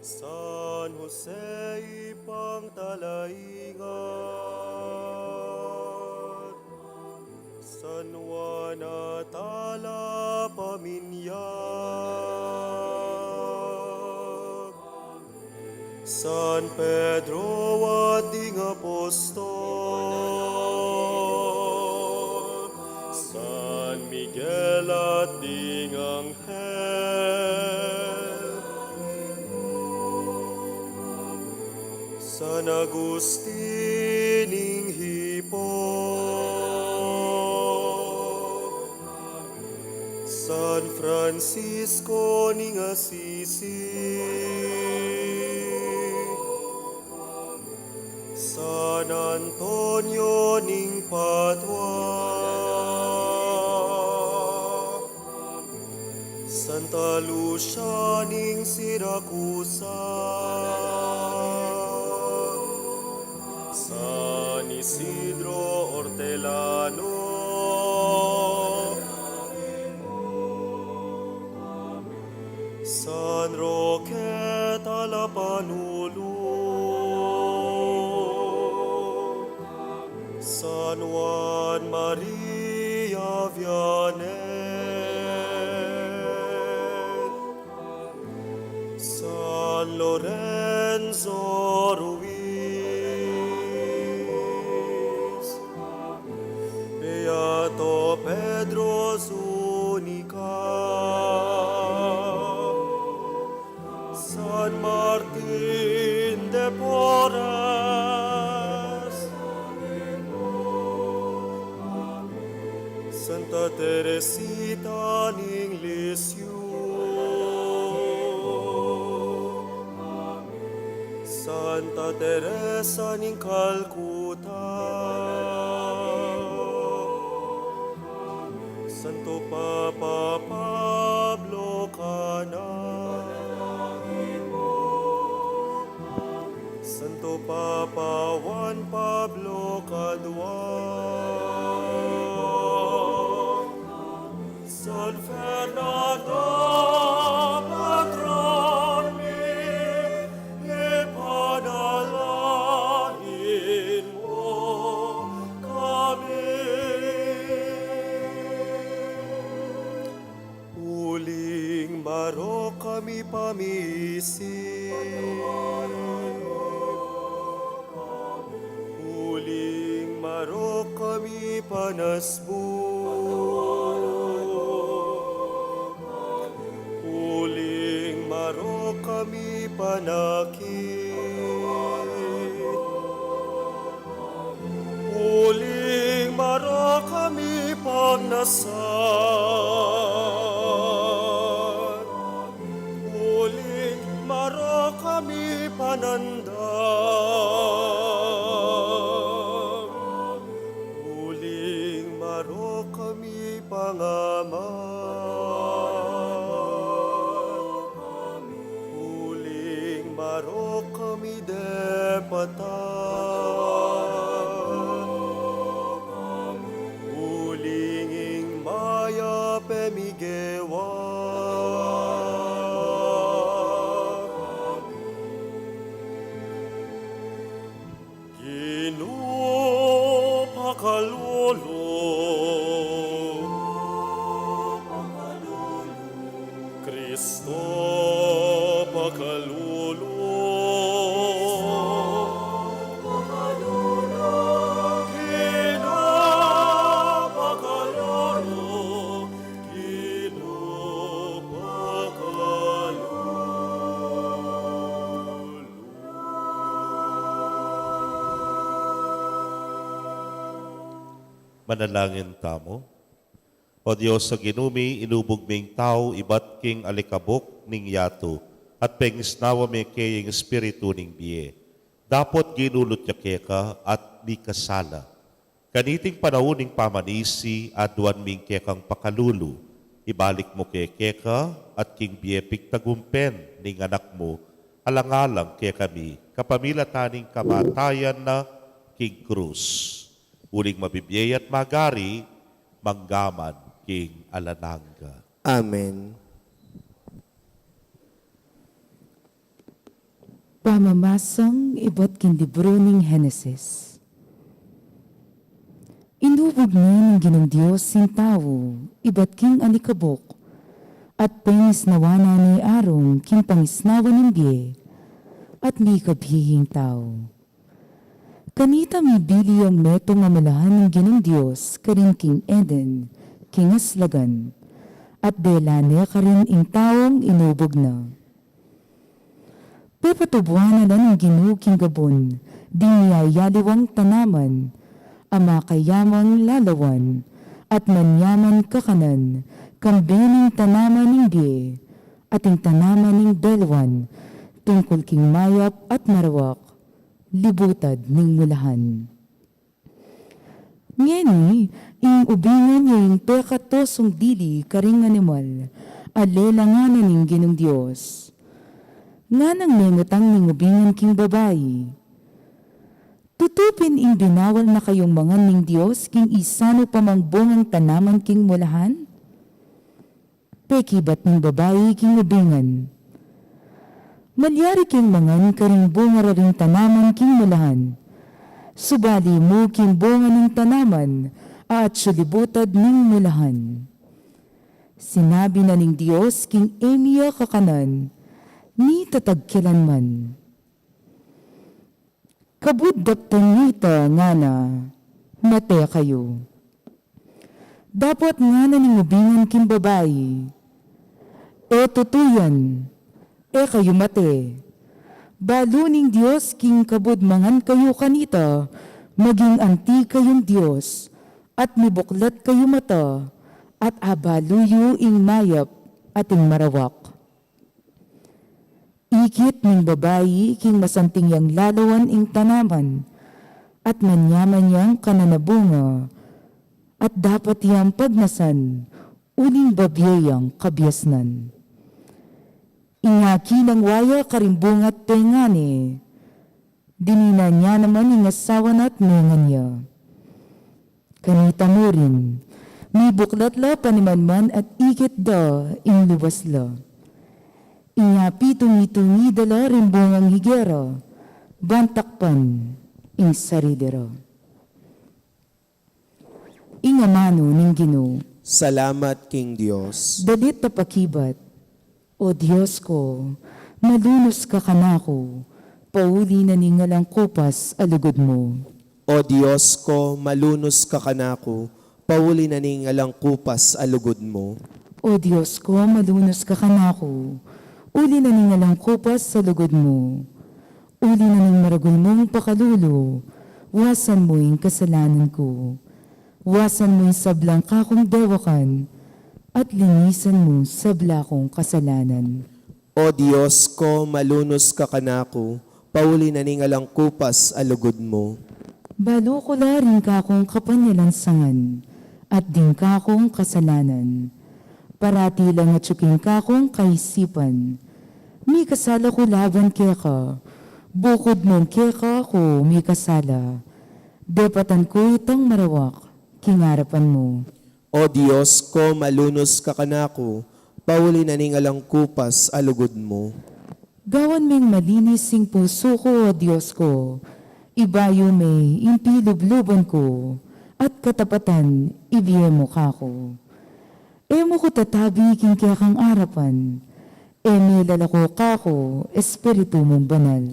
San Jose, ipangtalaingat, San Juan at ala paminyag, San Pedro at ding apostol, San Miguel at ding anghel, San Agustin ing Hippo, San Francisco ning Assisi, San Antonio ning Padua, Santa Lucia ning Siracusa, San Isidro Hortelano, San Roque Talapanulo, San Juan Maria Vianney, San Lorenzo Ruiz, Beato Pedro Zúñiga, San Martín de Porres, Santa Teresita ning Lisieux, Santa Teresa ning Calcutta, Santo Papa Pablo Canal, Santo Papa Juan Pablo Caduan, San Fernando patron mi, ipanalangin mo kami. Uling marok kami pamisin, uling marok kami panasbuk, uling marok kami panakit, uling marok kami pagnasal, uling marok kami panandam, uling marok kami pangaman, uling marok kami depatan, pakalolo. Kristo pakalolo. Manalangin tamo. O Diyos sa ginumi, inubog ming tao, ibat king alikabok ning yato, at pengisnawa me kayeng espiritu ning biye. Dapot ginulot niya keka at di kasala. Kaniting panahon ning pamanisi, aduan ming kekang pakalulu. Ibalik mo keka at king biye pigtagumpen ning anak mo, alang-alang kaya kami, kapamilataning kamatayan na king krus. Uling mabibiyay at magari, manggaman king alananga. Amen. Pamamasang iba't king libro ng Henesis. Inubog ni ng ginong Diyos sin tao, iba't king alikabok, at pengisnawana ni arong king pangisnawa ng biye, at mi kabihing tao. Kanita mi bili ang metong amalahan ng ginong Diyos, karin king Eden, king aslagan, at delane karin ing taong inubog na. Pepatubuhan na ng ginoo king gabon, di niyayaliwang tanaman, ama kayamang lalawan, at manyaman kakanan, kambening tanaman ng biye, at ing tanaman ng belwan, tungkol king mayap at marawak, libutad ng mulahan. Ngeni, ing ubingan niya yung pekatosong dili karing animal, alelanganan ng ginong Diyos. Nga nang nengatang ning ubingan king babayi. Tutupin ing binawal na kayong mga ning Diyos king isano pamangbongang tanaman king mulahan? Pekibat ning babayi king ubingan. Malyari king mangan karing bunga ring tanaman king mulahan. Subali mo king bunga ning tanaman at sulibutad ning mulahan. Sinabi na ning Diyos king emiya kakanan, ni tatagkilanman. Kabuddaptan nita nga na, mate kayo. Dapat nga na ning ubingan king babayi. Tutuyan, kayo mate. Baluning Diyos king kabudmangan kayo kanita, maging anti kayong Diyos, at mibuklat kayo mata, at abaluyo ing mayap at ing marawak. Ikit ning babayi king masanting yang lalawan ing tanaman, at manyaman yang kananabunga, at dapat yang pagnasan, uling babyayang kabyasnan. Ingaki ng waya karimbungat tengane, dinina niya naman ing asawan at nengan niya. Kanita mo rin, may buklat la panimanman at ikit da ing luwas la. Inyapi tungi-tungi dala rimbungang higera, bantakpan ing saridera. Ingamano ning Ginoo, Salamat King Diyos. dalit tapakibat, o Diyos ko, malunos ka kanako, pauli na ningalang kupas alugod mo. O Diyos ko, malunos ka kanako, pauli na ning alang kupas alugod mo. O Diyos ko, malunos ka kanako, uli na ningalang kupas sa lugod mo. Uli na ning maragul mong pakalulo, wasan mo yung kasalanan ko. Wasan mo yung sablang kakong dewakan, at linisan mo sabla kong kasalanan. O Diyos ko, malunos ka kanako, pauli na ning alang kupas alugod mo. Balo ko la rin kakong kapanyalansangan, at din kakong kasalanan. Parati lang at suking kakong kaisipan. May kasala ko laban keka, bukod mong keka ko may kasala. Depatan ko itang marawak, kingarapan mo. O Diyos ko, malunos ka kanako, pauli na ning alang kupas alugod mo. Gawan ming malinis sing puso ko, O Diyos ko, ibayo may impilubluban ko, at katapatan ibiye mo kako. Emo ko tatabi king kaya kang arapan, eme lalako kako, espiritu mong banal.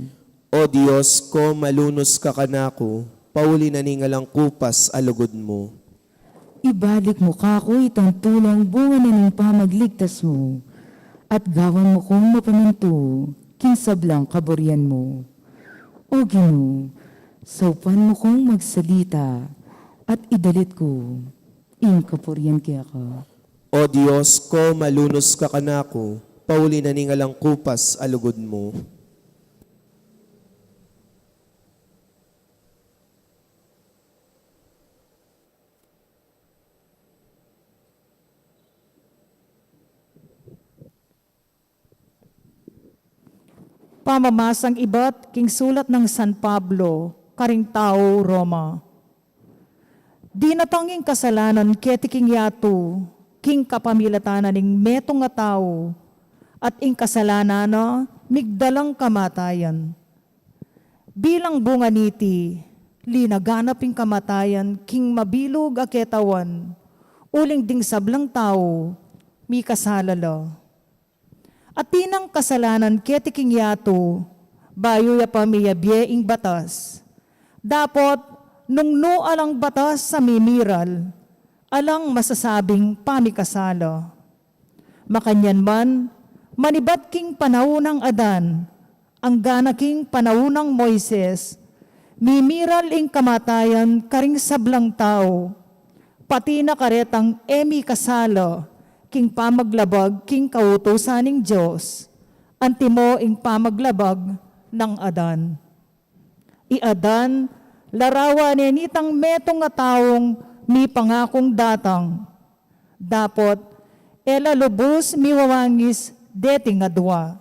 O Diyos ko, malunos ka kanako, pauli na ningalang kupas alugod mo. Ibalik mo kako itang tulang bunga na ng pamagligtas mo, at gawan mo kong mapaminto, kinsablang kaburian mo. O Ginoo, saupan mo kong magsalita, at idalit ko, ing kapurian kaya ka. O Diyos ko, malunos ka kanako, pauli na ningalang kupas alugod mo. Pamamasang iba't king sulat ng San Pablo, karing tao Roma. Di natanging kasalanan keti king yato, king kapamilatanan ning metong nga tao, at ing kasalanan na migdalang kamatayan. Bilang bunga niti, linaganap ing kamatayan, king mabilog a ketawan, uling ding sablang tao, mi kasalala. At tinang kasalanan ketiking yato, bayo ya pamiyabye ing batas. Dapot, nung no alang batas sa mimiral, alang masasabing pamikasala. Makanyan man, manibat king panahunang Adan, ang ganaking panahunang Moises, mimiral ing kamatayan karing sablang tao, pati na karetang emi kasala, king pamaglabag, king kautusan ng Diyos, antimo ing pamaglabag ng Adan. I-Adan, larawan ni nitang metong nga taong mi pangakong datang. Dapot, elalubos miwawangis deting nga dua.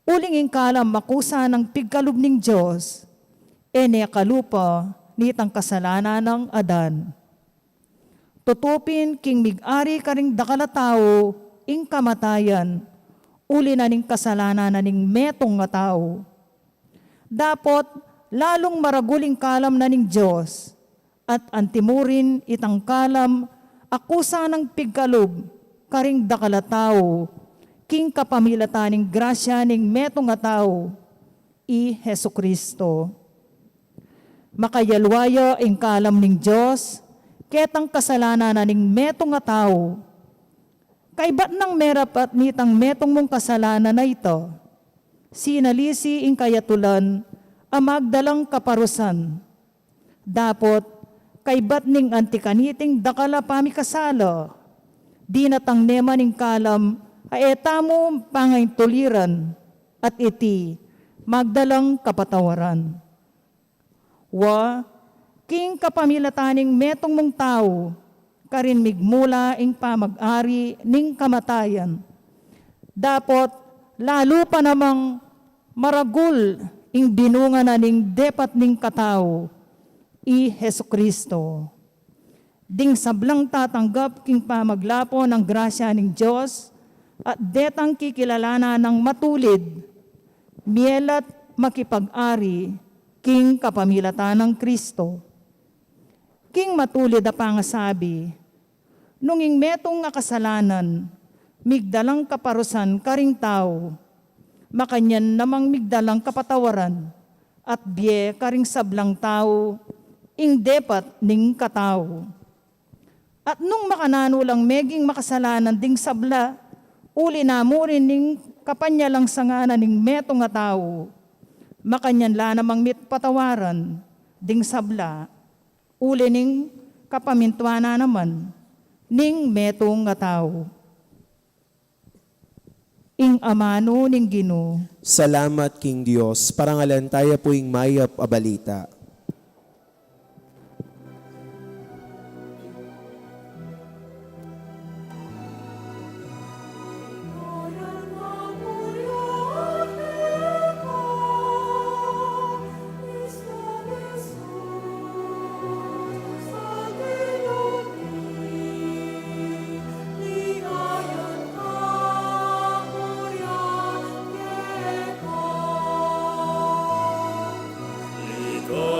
Uling ing kalam makusa ng pigkalub ng Diyos, ene kalupa nitang kasalanan ng Adan. Tutupin king mig-ari karing dakala tao, ing kamatayan, uli na ning kasalanan na ning metong nga tao. Dapot, lalong maraguling kalam na ning Diyos, at antimurin itang kalam, akusa ng pigkalub, karing dakala tao, king kapamilataning grasya ning metong nga tao, i Hesu Kristo. Makayalwaya ing kalam ning Diyos, ketang kasalanan na ning metong nga tao. Kaibat ng merapat nitang metong mong kasalanan na ito, sinalisi ing kayatulan, amagdalang kaparusan. Dapot, kaibat ning antikaniting dakala pamikasala, di natang nema ning kalam, aeta mo pangay tuliran, at iti, magdalang kapatawaran. Wa, king kapamilataning metong mong tao, karin migmula ing pamag-ari ning kamatayan. Dapot, lalo pa namang maragul ing binunga na ning depat ning katao, i Hesu Kristo. Ding sablang tatanggap king pamaglapo ng grasya ning Diyos, at detang kikilalanan ng matulid, mielat makipag-ari, king kapamilatan ng Kristo. King matulid a pangasabi, nung ing metong nga kasalanan, migdalang kaparusan karing tao, makanyan namang migdalang kapatawaran, at biye karing sablang tao, ing depat ning katao. At nung makanano lang meging makasalanan ding sabla, uli na mo rin ning kapanyalang sanganan ning metong nga tao, makanyan la namang mitpatawaran, ding sabla, uli ning kapamintuana naman, ning metong nga tao. Ing amano ning Ginoo. Salamat King Diyos, parangalan tayo po ing mayap a balita. Ikaw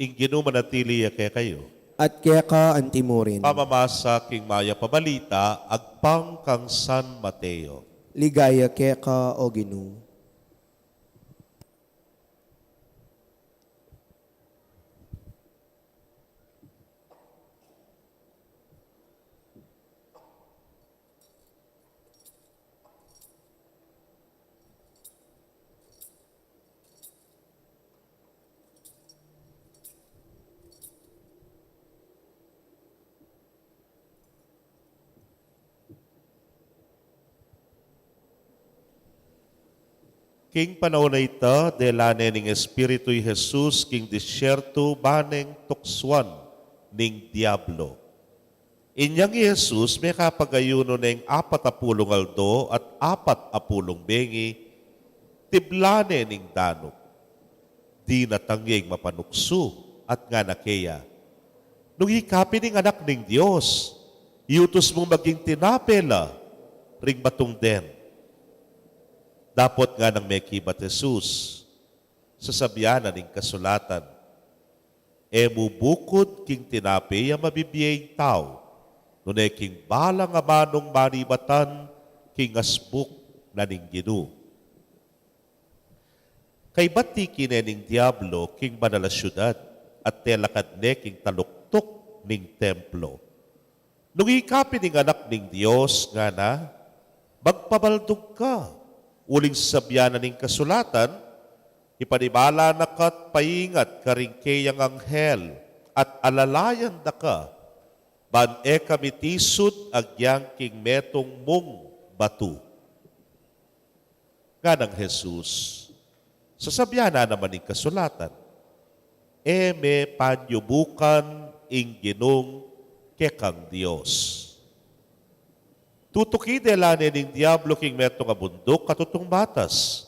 Inginu manatili kay kayo. At kaya ka antimurin. Pamamasa king maya pabalita, agpang kang San Mateo. Ligaya kaya ka o Ginoo. King panahon na ita, delane ning Espiritu y Jesus, king disyerto, baneng tukswan ning Diablo. Inyang Jesus, may kapagayuno ng 40 aldo at 40 bengi, tiblane ning danok. Di natangyeng mapanukso at nga nakeya. Nung hikapi ning anak ning Diyos, iutos mong maging tinapela, ring batong den. Dapot nga ng may kibat Jesus, sasabyanan ning kasulatan, mubukod king tinapi mabibiyay tao, nunay king balang amanong manibatan, king asbuk na ning Ginoo. Kay bati kinening Diablo, king banala syudad, at telakad ne king taluktok ning templo. Nung ikapin ning anak ning Diyos nga na, magpabaldog ka, uling sabyanan ning kasulatan, ipanibala na ka't paingat karingkeyang anghel at alalayan da ka, ban kamitisod agyang king metong mong batu. Nga ng Jesus, sasabyanan naman ning kasulatan, me panyubukan ing ginong kekang Diyos. Tutuki delane ning Diablo king metong abundok katutong batas.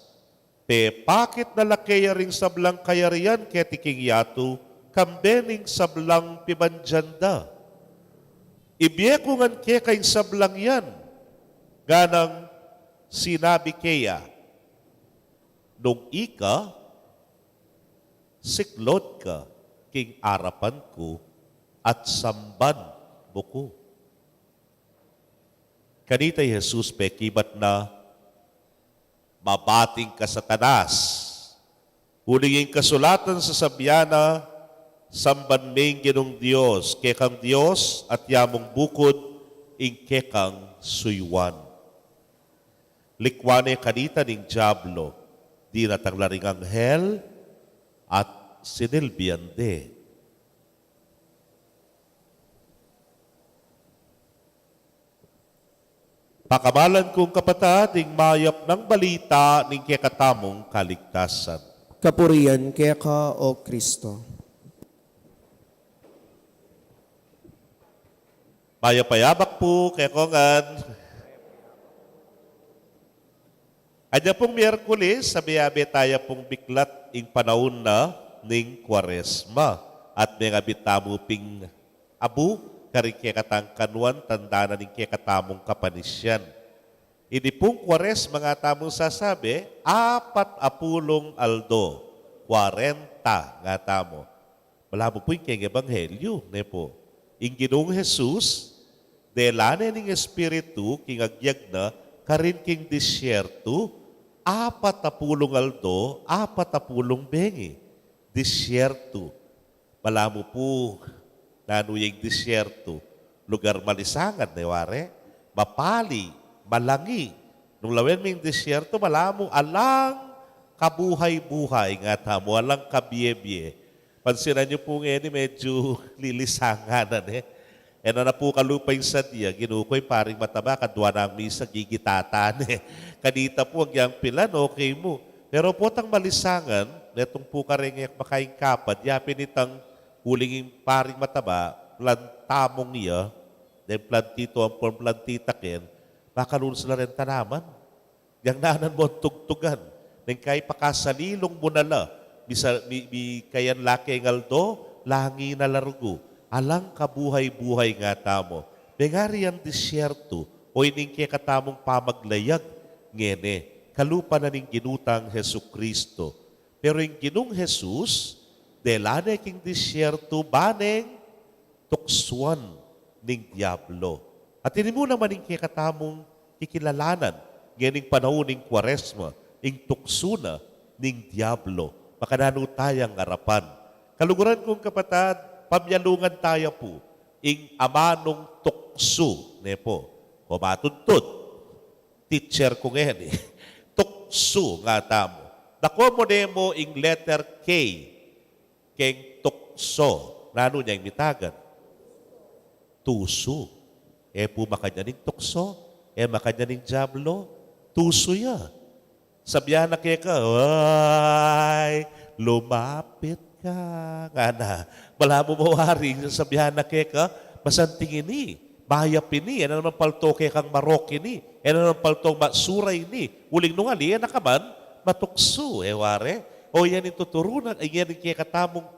Pakit na lakeya ring sablang kayarian keti king yatu, kambening sablang pibanjanda. Ibyekungan ke kay sablang yan, ganang sinabi keya, nung ika, siklod ka king arapan ko at samban buko. Kanitay Jesus pekibat na mabating ka Satanas. Hulingin kasulatan sa sabyana, samban maing ginong Diyos, kekang Diyos at yamong bukod, ing kekang suywan. Likwane kanita ning Diablo, di natanglaring anghel at sinilbian de. Pakamalan kong kapatid, ing mayap ng balita ning kekatamong kaligtasan. Kapurian kaya ka o Kristo. Mayapayabak po, kekongan. Anya pong Miyerkules, sabi-abi tayo pong biklat ing panahon na ning Kwaresma. At may ngabitamo ping abu, karing kekatang kanuan, tanda na ning kekatamong kapanisyan. Ini pong Kwaresma nga tamong sasabi, 40 aldo, 40 nga tamo. Malabo po yung keng ebanghelyo, ne po. Ing Ginoong Jesus, delane ning Espiritu, king agyag na, karin king disyerto, 40 aldo, 40 bengi. Disyerto. Malamo po, nanuyeng disyerto, lugar malisangan, neware, mapali, malangi. Nung lawen ming disyerto, malamo, alang kabuhay-buhay nga tamo, alang kabiye-biye. Pansinan niyo po ngayon, medyo lilisanganan na po kalupay sa diya, ginukoy paring mataba, kadwa ng misa, gigitatan Kanita po, ang pilan, okay mo. Pero po tang malisangan, netong po karing makaing kapad, yapin itang hulingin paring mataba, plantamong niya, then plantito ang plantitakin, makalun sila rin tanaman. Yang nanan mo ang tugtugan. Nang kay pakasalilong mo nala, kayan laki ng aldo, langi na largo. Alang kabuhay-buhay nga tamo. Bengari ang disyerto, o ining katamong pamaglayag, ngene, kalupa na ning ginutang Jesu Kristo. Pero yung ginung Jesus, delane king disyerto baneng tuksuan ning Diablo. At ini mo naman ing kikatamong kikilalanan nganing panahon ning Kwaresma, ing tuksuna ning Diablo. Makanano tayang ngarapan. Kaluguran kong kapatad, pamyalungan tayo po, ing amanong tukso. Nepo, kumatuntut. Teacher ko ngayon eh. Tukso nga tamo. Dako mo nemo ing letter K, keng tukso. Nano niya yung mitagan? Tuso. Po makanya ning tukso, makanya ning Diablo, tuso ya. Sabihan na kaya ka, ay, lumapit ka. Nga na, wala mo mawari, sabihan na kaya ka, masantingin ni, bayapin ni, ano naman palto kaya kang marokin ni, ano naman palto masuray ni, uling nungali, yan nakaman, matukso, ware. O yan yung tuturunan, ay yan yung kaya katamong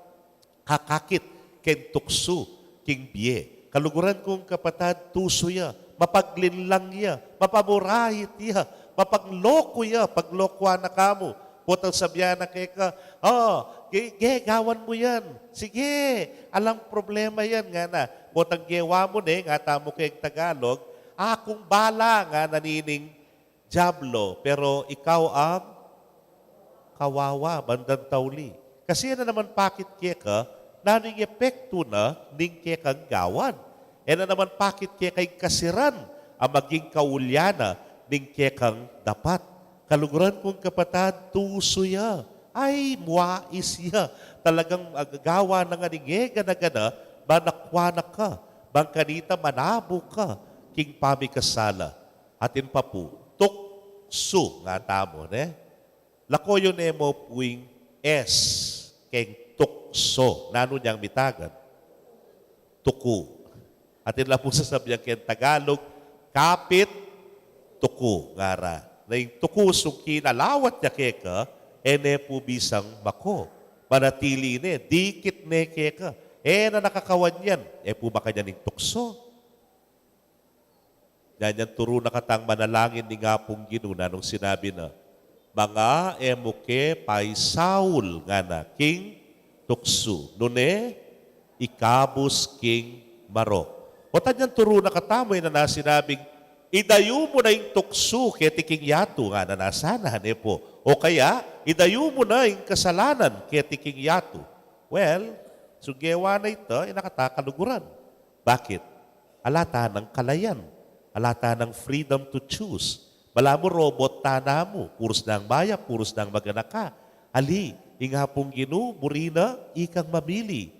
kakakit, ken tukso, king biye. Kaluguran kong kapatad, tuso ya, mapaglinlang ya, mapamurahit ya, mapagloko ya, paglokwa na kamo. Putang sabihan na kay ka, gawan mo yan. Sige, alang problema yan nga na. Putang gewa mo nga tamo kay Tagalog, akong bala nga nanining Diablo, pero ikaw ang kawawa, bandang tauli. Kasi yan na naman pakit kaya ka, naning epekto na ning kaya kang gawan. Yan na naman pakit kaya kay kasiran ang maging kaulyana ning kaya kang dapat. Kaluguran kong kapatad, tuso ya. Ay, muais ya. Talagang agagawa na nga ningega na gana, manakwana ka. Bang kanita manabo ka, king pamikasala. Atin pa po, tukso nga tamo, ne? Lakoyo nemo puwing S, keng tukso. Nano niyang mitagan? Tuku. Atin lang po sasabihan keng Tagalog, kapit, tuku. Ngara. Na yung tuku suki na lawat niya keka, ene po bisang mako. Manatili ne, dikit ne keka. Na nakakawan yan. Po baka niya ning tukso. Yan yan turo na katang manalangin ni nga pong ginuna nung sinabi na, mga emuke pay Saul nga na, king tukso. Nune, ikabus king marok. O tanyan turo na katamoy na nasinabing, idayo mo na yung tukso kaya tiking yato nga na nasana, po. O kaya, idayo mo na yung kasalanan kaya tiking yato. Well, sugewa na ito, nakatakaluguran. Bakit? Alata ng kalayan. Alata ng freedom to choose. Bala mo robot tana mo, puros ng maya, puros ng maganaka. Ali, ingapong ginu, murina, ikang mamili.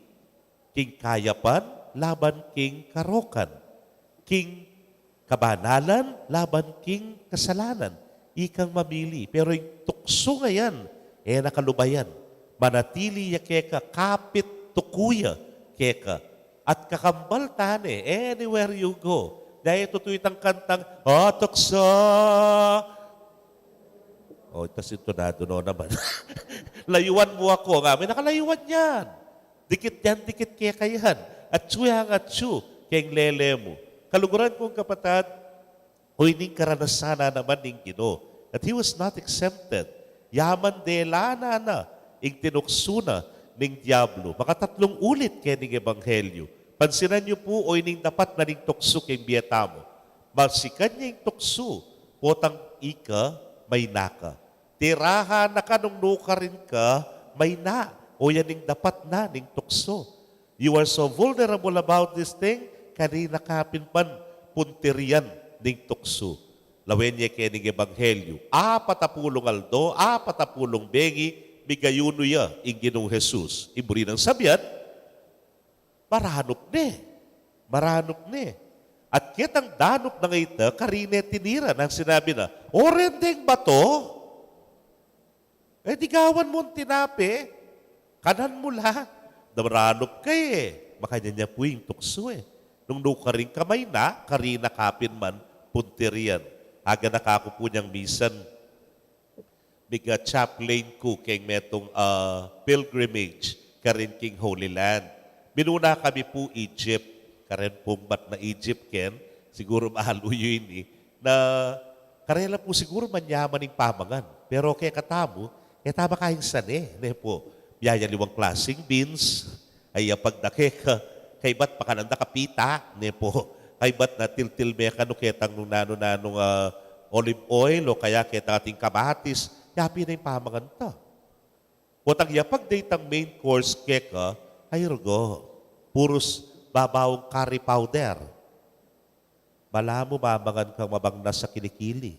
King kayapan, laban king karokan. King kabanalan, laban king kasalanan. Ikang mamili. Pero yung tukso ngayon, nakalubayan. Manatili ya keka, kapit tukuya keka. At kakambal tane, anywhere you go. Dahil tutuit ang kantang, tukso. Tas ito na, doon naman. Layuan mo ako. Nga, may nakalayuan yan. Dikit yan, dikit keka yan. At tsuyang at tsu, keng lele mo. Kaluguran kong kapatad, ning karanasana naman ning Ginoo. That he was not exempted. Yaman de lana na, ing tinuksuna ning Diablo. Makatatlong ulit kaya ning Ebanghelyo. Pansinan niyo po, ning dapat na ning tukso kay biyatamo. Masikan niya yung tukso, potang ika, may naka. Tirahan na ka nung nuka rin ka, may na. O yan ning dapat na ning tukso. You are so vulnerable about this thing, kanina kapinpan, punterian ning tukso. Lawen niya kaya ning Ebanghelyo. 40 aldo, 40 bengi, bigayuno ya, ing Ginong Jesus. Iburi ng sabihan, maranop ne. Maranop ne. At kitang danop na ngayta, karine tinira nang sinabi na, rendeng ba to? Digawan mo tinapi, kanan mo lahat. Maranop kayo Makanya niya po yung tukso Nung nukaring kamay na, karina kapin man, punterian. Aga nakako po niyang misan. Biga chaplain ko kay metong pilgrimage, karin king Holy Land. Minuna kami po Egypt, karen pong bat na Egypt ken, siguro mahalo yun na karela po siguro manyaman ng pamangan. Pero kaya katamo, kaya tama kayong sane, po. biyayaliwang klaseng beans, ay pagdake ka, kay ba't pakananda kapita, ne po, kay ba't na tiltil mekano ketang nung nanong olive oil o kaya ketang ating kamatis, yapi na yung pamangan ta. Watang yapag datang main course keka, ay rugo, puros babawang curry powder. Bala mo mamangan kang mabangna sa kilikili.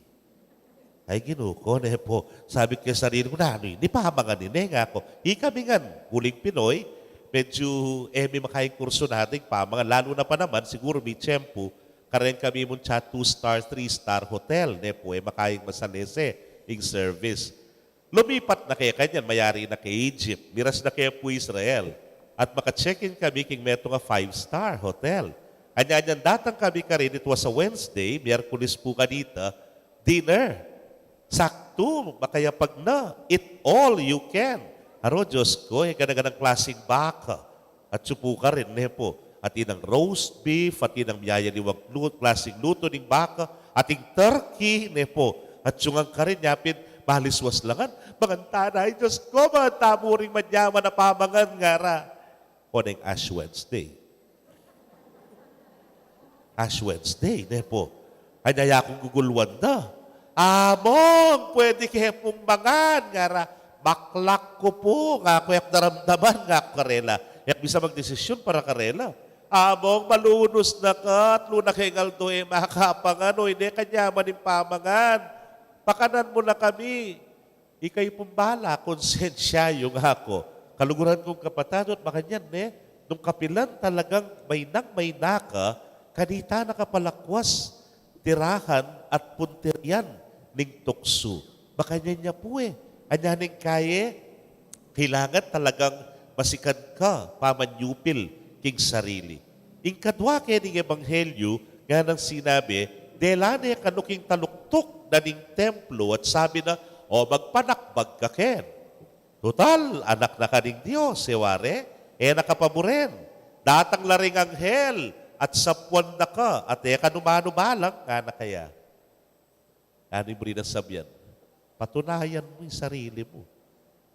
Ay ginuko, ne po. Sabi ko sa sarili ko, ni pamangan ni nga ako. Ikamingan, huling Pinoy, medyo makaing kurso natin pamangan. Lalo na pa naman, siguro may tiyempo, karen kami mong 2-star, 3-star hotel, ne po, makaing masalese, in service. Lumipat na kaya kanyan, mayari na kay Egypt, miras na kaya po Israel. At maka-check-in kami king meto nga 5-star hotel. Anyan datang kami ka rin, it was a Wednesday, Miyerkules po kanita, dinner. Sakto, makayapag na, eat all you can. Aro, Diyos ko, ganang klaseng baka. At supo ka rin, po. At inang roast beef, at inang miyayaliwag klaseng luto ng baka, ating turkey, po. At sungang ka rin, yapin, maliswas langan. Manganta na, ay Diyos ko, manganta mo rin madyaman na pamangan nga ra. O na Ash Wednesday. Ash Wednesday, po. Ay naya akong gugulwan na. Among, pwede kayo pong mangan, nga ra. Baklak ko po, nga kuyak naramdaman nga karela. Yak bisa magdesisyon para karela. Among, malunos na ka, at luna kay Aldo, makapangan, o hindi kanyaman yung pamangan. Pakanan mo na kami. Ikay pong bala, konsensya yung ako. Kaluguran kong kapatado at makanyan, nung kapilan talagang may naka, kanita nakapalakwas, tirahan at punterian ning tukso. Baka niya po Anyaning kaye, kailangan talagang masikan ka, pamanyupil, king sarili. Ing kadwa kaya ning ebanghelyo, nga nang sinabi, delane kanuking taluktok na ning templo at sabi na, o magpanakbag ka ken. Total, anak na ka ning Diyos, seware, nakapaboren. Datang laring anghel, at sapwan na ka, at kanumano balang, nga na kaya. Ano yung na sabihan? Patunayan mo yung sarili mo.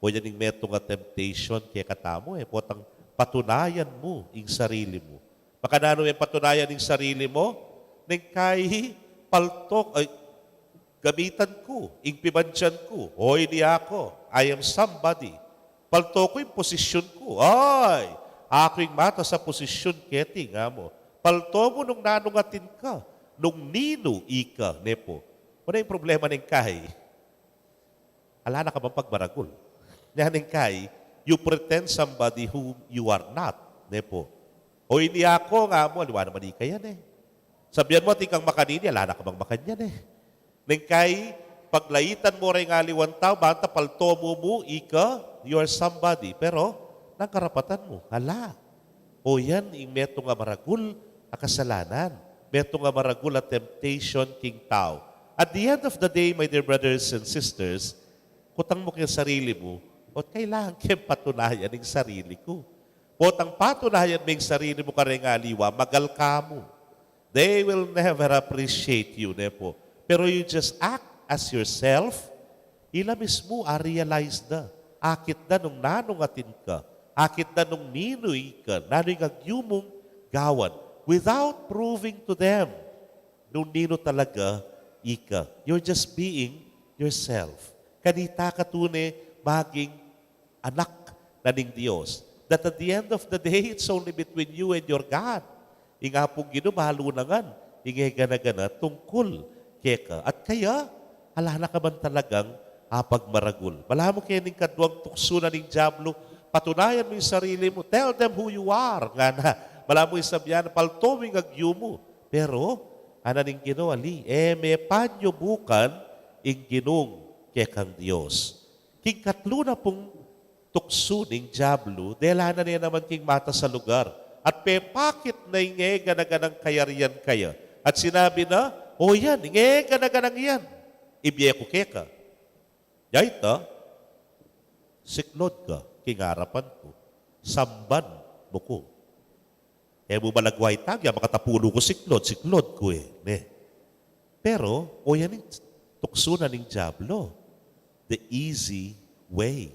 O yan yung meto nga temptation kaya katamo potang patunayan mo yung sarili mo. Makanano yung patunayan yung sarili mo? Neng kay paltok, ay, gamitan ko, yung pibansyan ko. Hoy ni ako, I am somebody. Paltok ko yung posisyon ko. Ay, ako yung mata sa posisyon keti nga mo. Palto mo nung nanungatin ka, nung nino ika, nepo. Ano yung problema ng kay? Ala na ka bang pagbaragul? Yan ng kay, you pretend somebody whom you are not, nepo. O ini ako nga mo, aliwa naman ika yan Sabihan mo, tingkang makanini, ala na ka bang makanyan Neng kay, paglaitan mo rin nga liwan tao, banta palto mo, ika, you are somebody. Pero, nang karapatan mo, hala. O yan, yung meto nga maragul, kasalanan. Meto nga maragul at temptation king tao. At the end of the day, my dear brothers and sisters, kutang mo kaya sarili mo, o kailangan kayo patunayan ng sarili ko. Potang patunayan mo yung sarili mo kareng aliwa, magal ka mo. They will never appreciate you, nepo. Pero you just act as yourself, ila mismo realize na. Akit na nung nanungatin ka. Akit na nung ninoy ka. Nanoy agyumong gawan. Without proving to them, nung nino talaga, ika. You're just being yourself. Kanita ka tune, maging anak na ning Diyos. That at the end of the day, it's only between you and your God. Inga pong ginumahalunangan, ingay gana-gana, tungkol keka. At kaya, ala na ka man talagang pagmaragul. Wala mo kaya ning kadwang tukso na ning Diablo, patunayan mo yung sarili mo, tell them who you are. Nga na, wala mo yung sabihan, paltoming agyu mo. Pero, ning ginawali, may panyo bukan ing ginung kekang Diyos. King katlo na pong tukso ning Diablo, dela na niya naman king mata sa lugar. At pepakit na ingay ganaganang kayarian kaya. At sinabi na, yan, ingay ganaganang yan. Ibiye ko keka. Yaita, siklod ka, king harapan ko. Samban mo ko. Mo malagway tagya, makatapulo ko siklod ko Pero, yan yung tukso na ng Diablo. The easy way.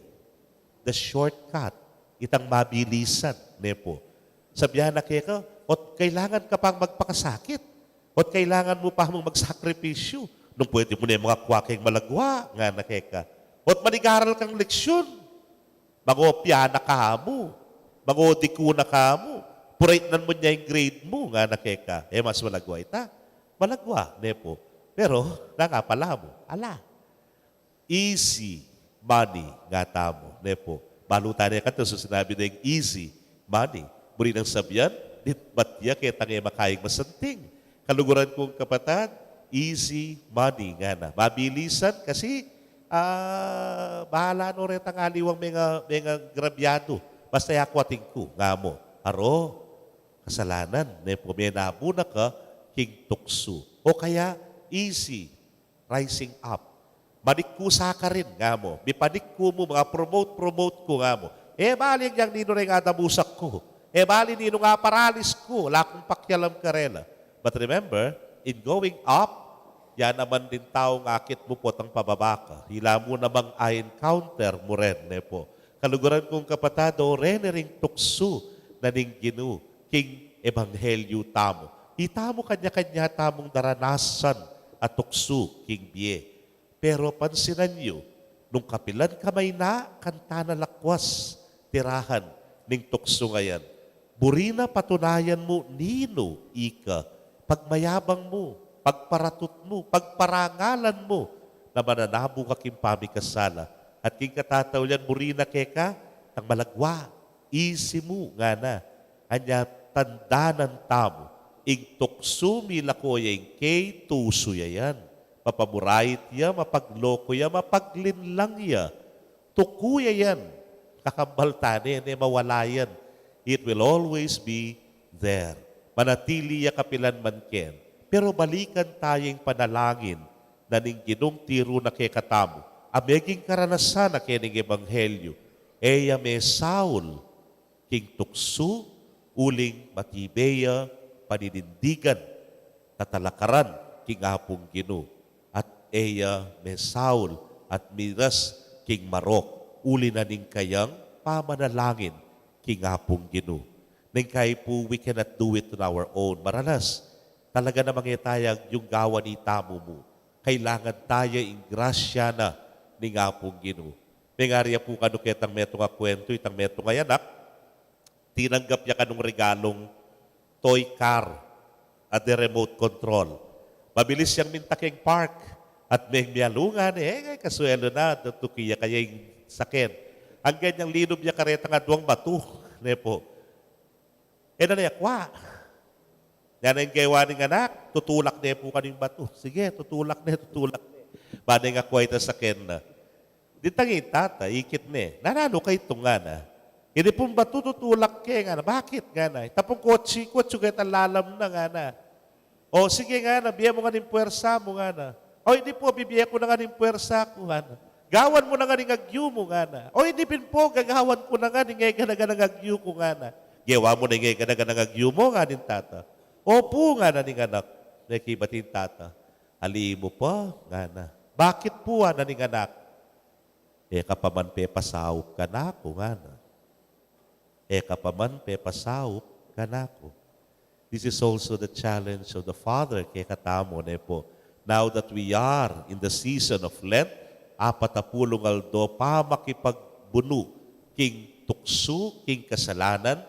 the shortcut, itang mabilisan, nepo. Sabihan na kaya ot kailangan ka pang magpakasakit, ot kailangan mo pa mong magsakripisyo, nung pwede mo na yung mga kwaking malagwa, nga na kaya ot manigaral kang leksyon, mangopya na ka mo, mangodiku na ka mo, puraytnan mo niya yung grade mo, nga na kaya mas malagwa ita. Malagwa, nepo. Pero, pala mo, easy money nga tamo, nepo. Balutan niya ka ito, so sinabi na yung easy money. Muli nang sabihan, dit ba't niya kaya tangay makayang masanting. Kaluguran kong kapatad, easy money nga na. Mabilisan kasi, bahala no rin ang aliwang mga grabyado. Basta yakwating ko, nga mo. Aro, kasalanan, nepo, may nabuna ka, king tukso. O kaya, easy, rising up. Manikkusa ka rin, nga mo. Mipanikku mo, mga promote ko, nga mo. Baling yang nino rin nga damusak ko. Bali nino nga paralis ko. Wala akong pakyalam ka rin. But remember, in going up, yan naman din taong akit mo po ang pababa ka. Hila mo namang I-encounter mo rin, nepo. Kaluguran kong kapatado, rin tukso na ning ginu, king ebanghelyo tamo. Itamo kanya-kanya tamong daranasan at tukso, king biye. Pero pansinan nyo, nung kapilan kamay na, kanta na lakwas, tirahan, ning tukso ngayon. Burina patunayan mo, nino, ika, pagmayabang mo, pagparatot mo, pagparangalan mo, na mananabo ka king pamikasala. At king katatawlan, burina keka, ang malagwa, isi mo, nga na, anya tandanan tamo, ing tukso milakoya, ing kay tuso yayan. Mapamurait ya, mapagloko ya, mapaglinlang ya. Tukuya yan. Kakambaltanin, mawala yan. It will always be there. Manatili ya kapilan man ken. Pero balikan tayong panalangin na ning ginong tiro na kay katamo. Ameging karanasan na kening ebanghelyo. Eya me Saul, king tukso, uling matibeya, paninindigan, tatalakaran, king apong gino. At eya me Saul at miras king Marok, uli na ning kayang pamanalangin, king apong gino. Ning kay po, we cannot do it on our own. Maranas, talaga na mangyaytayag yung gawa ni tamo mo. Kailangan tayo ing grasya na ning apong gino. Nengarya po kano ketang meto nga kwento, itang meto nga yanak, tinanggap niya kanong regalong toy car at the remote control. Mabilis siyang mintaking park at may miyalungan, kasuelo na, tukiya kayang sakin. Ang ganyang linom niya kareta nga duwang batu, nepo. Nanayakwa. Yan ang gawa ng anak, tutulak na po kaning batu. Sige, tutulak na. Bada nga kwa ita sakin na. Di tangi tata, ikit na. Nanano kay itong nga na. Hindi pong batu tutulak kaya nga na. Bakit nga na? Tapong kotse kaya talalam na nga na. O sige nga na, biya mo nga ng puwersa mo nga na. O hindi po, bibiya ko na nga ng puwersa ko nga na. Gawan mo na nga ng agyo mo nga na. O hindi pin po, gagawan ko na nga ng ng agyo ko nga na. Gawa mo na ng agyo mo nga ng tata. Opo nga na ng anak. Nakibatin tata. Ali mo pa nga na. Bakit po na ng anak? Kapaman pasawop ka na ako nga na. Kapaman pasawop ka na ako. This is also the challenge of the Father kay katamo na po. Now that we are in the season of Lent, 40 aldo pa makipagbuno king tukso, king kasalanan,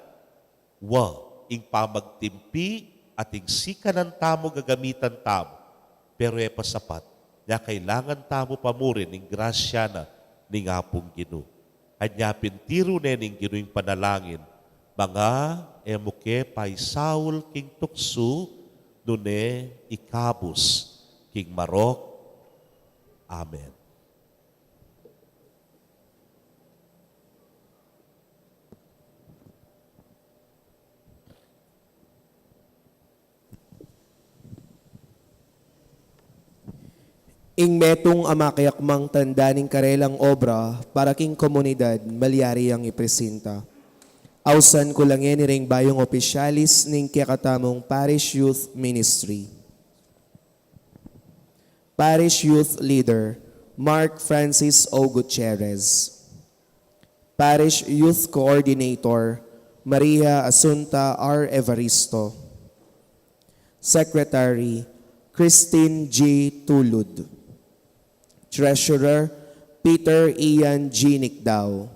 ing pamagtimpi at ing sikanan tamo gagamitan tamo. Pero pasapat, na kailangan tamo pamurin ing grasya na ning apong Gino. Anya pintiro na ning Gino'ing panalangin, mga emuke pay Saul king tukso, nune ikabus king Marok. Amen. Ing metong amakayakmang tanda ning karelang obra para king komunidad malyari ang ipresenta. Ausan ko lang yan ring bayong opisyalis ning kakatamong Parish Youth Ministry. Parish Youth Leader, Mark Francis O. Gutierrez. Parish Youth Coordinator, Maria Asunta R. Evaristo. Secretary, Christine G. Tulud. Treasurer, Peter Ian G. Nicdao.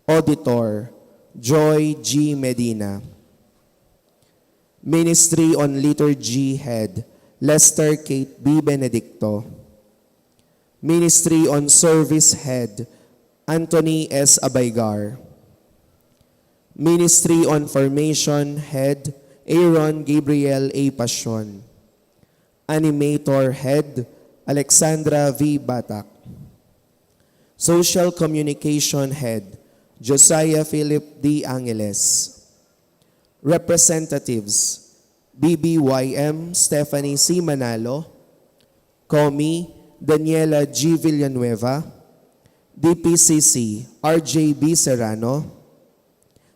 Auditor, Joy G. Medina. Ministry on Liturgy Head, Lester Kate B. Benedicto. Ministry on Service Head, Anthony S. Abaygar. Ministry on Formation Head, Aaron Gabriel A. Passion. Animator Head, Alexandra V. Batak. Social Communication Head, Josiah Philip D. Angeles. Representatives, BBYM Stephanie C. Manalo, COMI Daniela G. Villanueva, DPCC RJB Serrano,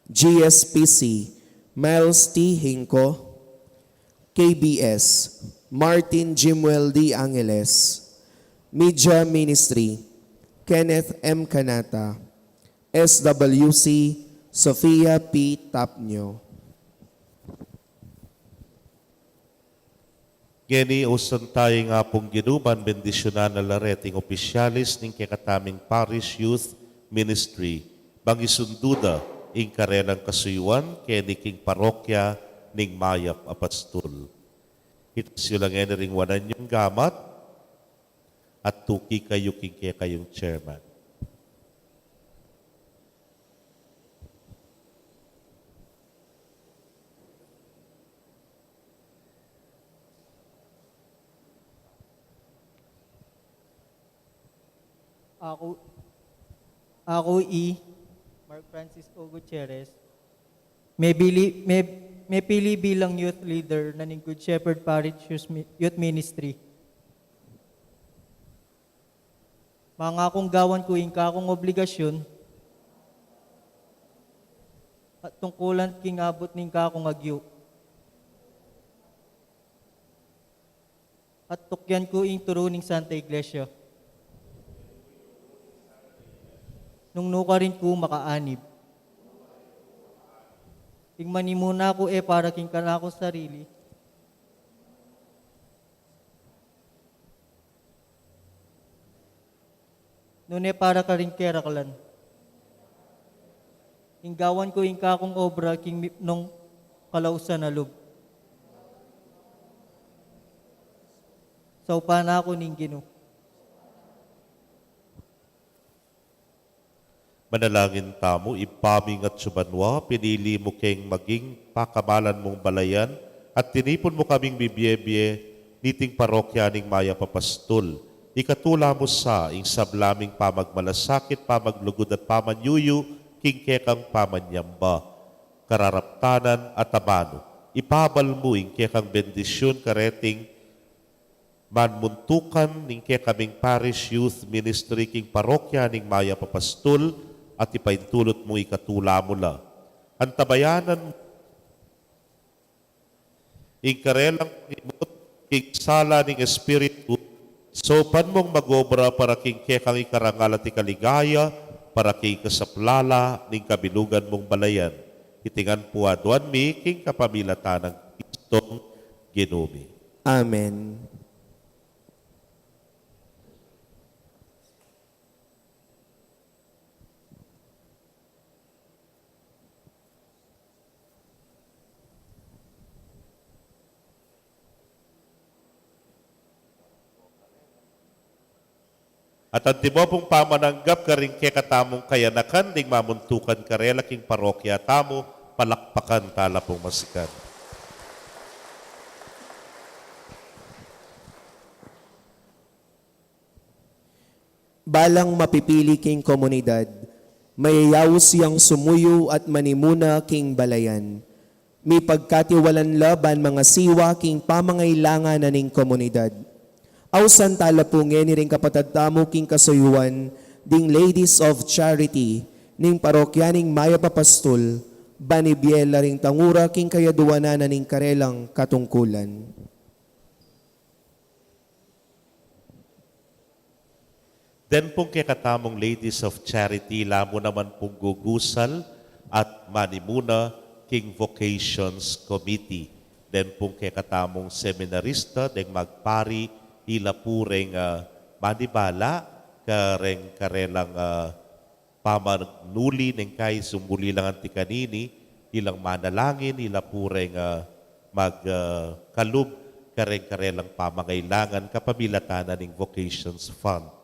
GSPC Miles T. Hinco, KBS Martin Jimwell D. Angeles, Media Ministry Kenneth M. Canata, SWC Sofia P. Tapnyo. Geni usan tayo nga pong ginuman, bendisyonan na lareting opisyalis ning kekataming Parish Youth Ministry. Bangisunduda, ing karenang kasuyuan, keni king parokya ning Mayap Apostol. Hitas yun lang ring wanan yung gamat, at tuki kayo king kayong chairman. Ako Mark Francisco Gutierrez, may pili bilang youth leader na ng Good Shepherd Parish Youth Ministry. Mga akong gawan ko ka akong obligasyon at tungkulan king abot ning ka akong agyo. At tukyan ko turo ning Santa Iglesia. Nung nuka rin ko makaanib. Tingmani muna ko para king kanako sarili. Nune para ka rin kerakalan. Inggawan ko kakong obra king nung kalausan na loob. Sa upana ako ning Ginoo. Manalangin tamo, ipaming at subanwa, pinili mo keng maging pakamalan mong balayan, at tinipon mo kaming bibiyebye, niting parokya ning Maya Papastol. Ikatula mo sa ing sablaming pamagmalasakit, pamaglugod at pamanyuyu, king kekang pamanyamba, kararaptanan at abano. Ipabal mo ing kekang bendisyon kareting manmuntukan ning kekaming Parish Youth Ministry king parokya ning Maya Papastol, at ipaintulot mo ikatula mo la. Antabayanan mo, ikarelang imot, king sala ning Espiritu, sopan mong magobra para king kekang ikarangal at ikaligaya, para king kasaplala ning kabilugan mong balayan. Itingan po aduan mi, king kapamilatan ng Kristong Ginumi. Amen. At ang timopong pamananggap ka rin katamong kayanakan, ding mamuntukan ka rin laking parokya tamo, palakpakan tala pong masikan. Balang mapipili king komunidad, mayayaw siyang sumuyo at manimuna king balayan. May pagkatiwalan laban mga siwa king pamangailangan na ning komunidad. Ausan tala po ngeni ring kapatadtamo king kasuyuan, ding Ladies of Charity, ning parokyaning Maya Papastol, banibiela ring tangura king kayaduanan na ning karelang katungkulan. Then pong kakatamong Ladies of Charity, lamo naman pong gugusal at manimuna King Vocations Committee. Then pong kakatamong seminarista, deng magpari, ila pureng manibala, kareng karelang pamanuli ng kay sumuli lang ang tikanini, ilang manalangin, ila pureng magkalub, kareng karelang pamangailangan, kapamilatanan ng Vocations Fund.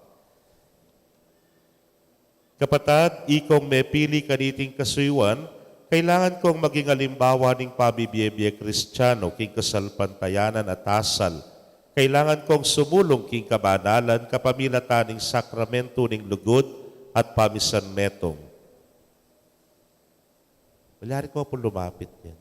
Kapatad, ikong may pili kaniting kasuyuan, kailangan kong maging alimbawa ng pabibiyebye Kristiyano, king kasalpantayanan at asal. Kailangan kong sumulong king kabanalan, kapamilatan ng sakramento ng lugod at pamisan metong. Malyari ko po lumapit yan.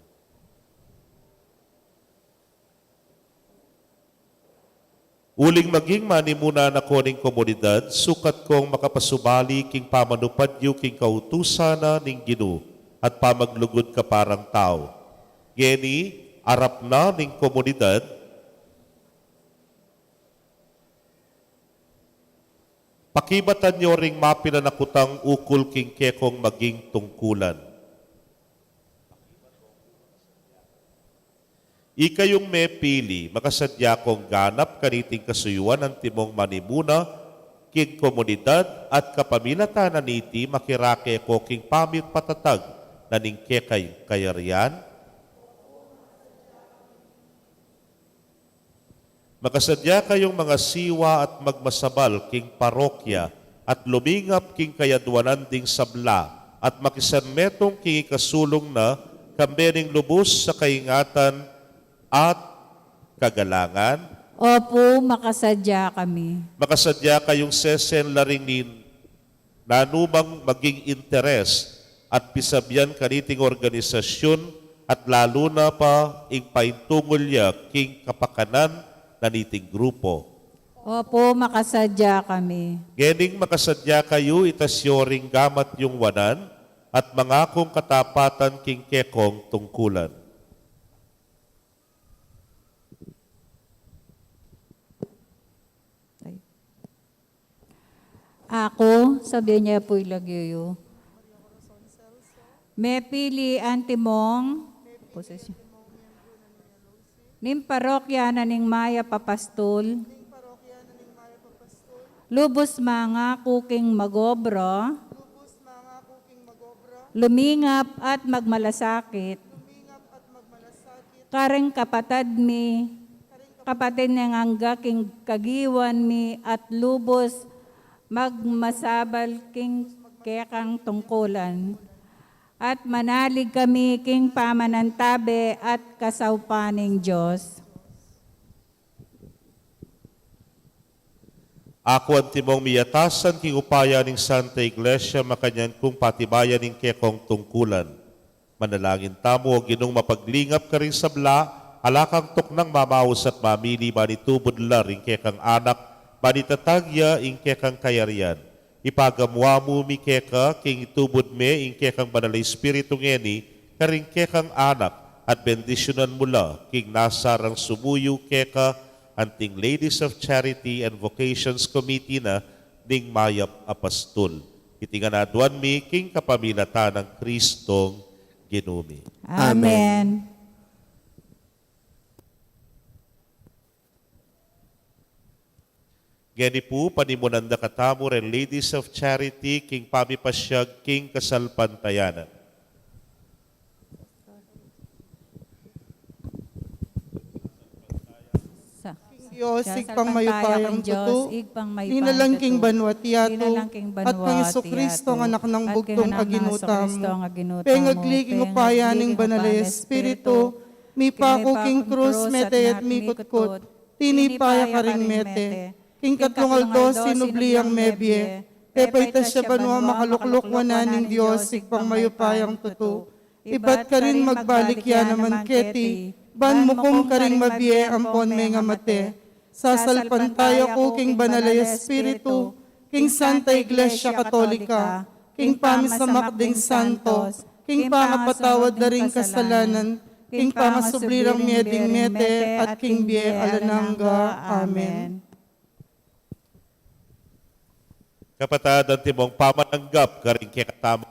Uling maging manimuna na ko ning komunidad, sukat kong makapasubali king pamanupadyo king kautusana ning Ginoo at pamaglugod ka parang tao. Geni, arap na ning komunidad, pakibatan nyo ring mapinanakutang ukol king kekong maging tungkulan. Ikayong may pili, makasadya kong ganap kaniting kasuyuan ng timong manimuna, king komunidad at kapamilatanan niti makirake ko king pamit patatag na ning kekay kayarian. Makasadya kayong mga siwa at magmasabal king parokya at lumingap king kayadwanan ding sabla at makisanmetong king ikasulong na kambening lubos sa kaingatan at kagalangan. Opo, makasadya kami. Makasadya kayong sesen laring ni nanumang maging interes at pisabyan kaniting organisasyon at lalo na pa ing paintungulya king kapakanan na niting grupo. Opo, makasadya kami. Gening makasadya kayo itasyoring gamat yung wanan at mangakong katapatan king kekong tungkulan. Ako, sabi niya po ilagyo. May pili antimong posesyon. Ning parokya na ning Maya Papastol. Lubos mga kuking magobro. Lumingap at magmalasakit. Kareng kapatad mi. Kapatid ng angga king kagiwan mi at lubos magmasabal king kekang tungkulan at manalig kami king pamanantabe at kasawpaning Diyos. Ako ang timong miyatasan king upaya ning Santa Iglesia makanyan kung patibayan ning kekong tungkulan. Manalangin tamo ginong mapaglingap ka rin sabla, alakang tuknang mamaus at mamili manitubod la ring kekang anak manitatagya ing kekang kayarian. Ipagamwa mo mi keka, king itubod me ing kekang banal espiritu ngeni, karing kekang anak, at bendisyonan mula, king nasarang sumuyo keka, anting Ladies of Charity and Vocations Committee na, ning mayap apastol. Itinganaduan mi, king kapamilatan ng Kristong Ginumi. Amen. Gani po, panimunan da katamo ren Ladies of Charity, king pamipasyag, king kasalpantayanan. Diyos, igpang mayupayang tuto, Ninalangking banwatiyato, at ng Kristo ang anak ng bugtong aginutam, pengagliging upayaning banalay Espiritu, mipako king krus mete at mikutkot, tinipaya ka ring mete, king katlungaldo sinubliang mebye, pepayta siya banwa makalukluk wananing Diyos, igpang mayupayang tuto, ibat ka rin magbalik yan naman keti, ban mo kong karing mabye ampon may nga mate, sasalpan tayo ko king banalay Espiritu, king Santa Iglesia Katolika, king pamisamakding santos, king pangapatawad na ring kasalanan, king pangasublirang mieding mete, at king bie alanangga. Amen. Kapatadan timong pamananggap karing kikatamang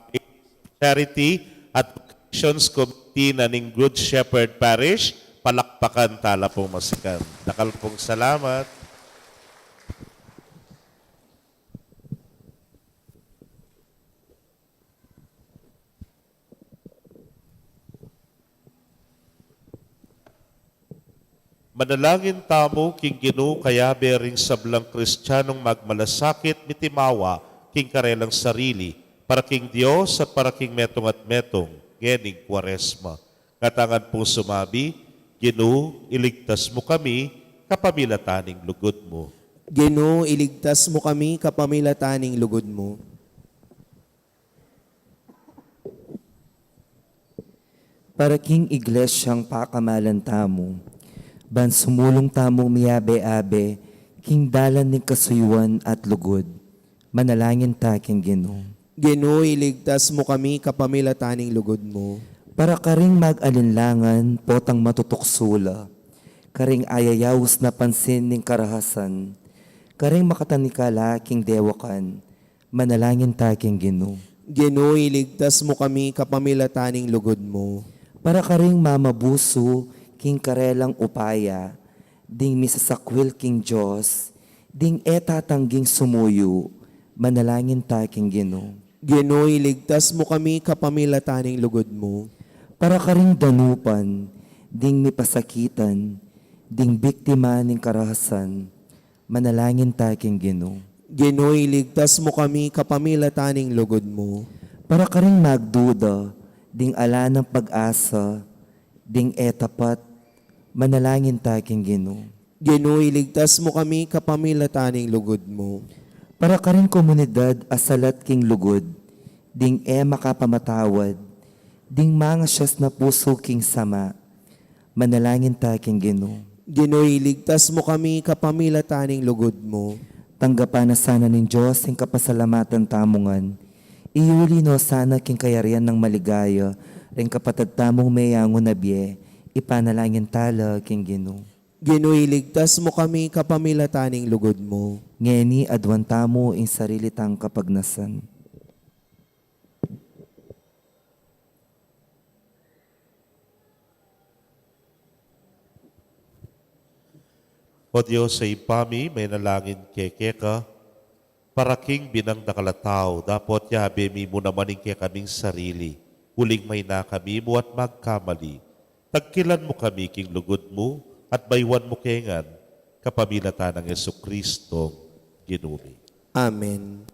charity at Actions Committee na ning Good Shepherd Parish, palakpakan tala pong masikan. Dakal pong salamat. Manalangin tamo king Ginoo kaya bering sablang Kristiyanong magmalasakit mitimawa king karelang sarili para king Dios at para king metong at metong ngening Kwaresma. Katangan po sumabi, Ginoo, iligtas mo kami kapamilataning lugod mo. Ginoo, iligtas mo kami kapamilataning lugod mo. Para king iglesyang pakamalan tamo, ban sumulong tamong miyabe-abe, king dalan ni kasuyuan at lugod, manalangin ta king Ginoo. Ginoo, iligtas mo kami kapamilataning lugod mo. Para karing mag-alinlangan, potang matutuksula, karing ayayawos na pansin ning karahasan, karing makatanikala king dewakan, manalangin ta king Ginoo. Ginoo, iligtas mo kami kapamilataning lugod mo. Para karing mamabuso, king karelang upaya, ding misasakwil king Diyos, ding etatangging sumuyo, manalangin ta king Ginoo. Ginoo, iligtas mo kami kapamilataning lugod mo. Para karing danupan, ding mipasakitan, ding biktima ning karahasan, manalangin ta king Ginoo. Ginoo, iligtas mo kami kapamilataning lugod mo. Para karing magduda, ding ala ng pag-asa, ding etapat, manalangin ta king Ginoo. Ginoo, iligtas mo kami kapamilataning lugod mo. Para karing komunidad asalat king lugod, ding makapamatawad, ding mga siyas na puso king sama, manalangin ta king Ginoo. Ginoo, iligtas mo kami kapamilataning lugod mo. Tanggapan na sana ng Diyos ang kapasalamatan tamungan. Iuli no sana king kayarian ng maligaya, ring kapatad tamong mayango na biye, ipanalangin tala king Ginoo. Ginoo, iligtas mo kami kapamilataning lugod mo. Ngeni adwan tamo ing sarili tang kapagnasan. O Diyos sa ipami, may nalangin kekeka, para king binang nakalataw, dapat yabe mi mo naman ing kaming sarili, huling may na kami mo at magkamali. Tagkilan mo kami king lugod mo, at baywan mo kengan, kapamilatan ng Jesucristo, Ginoo. Amen.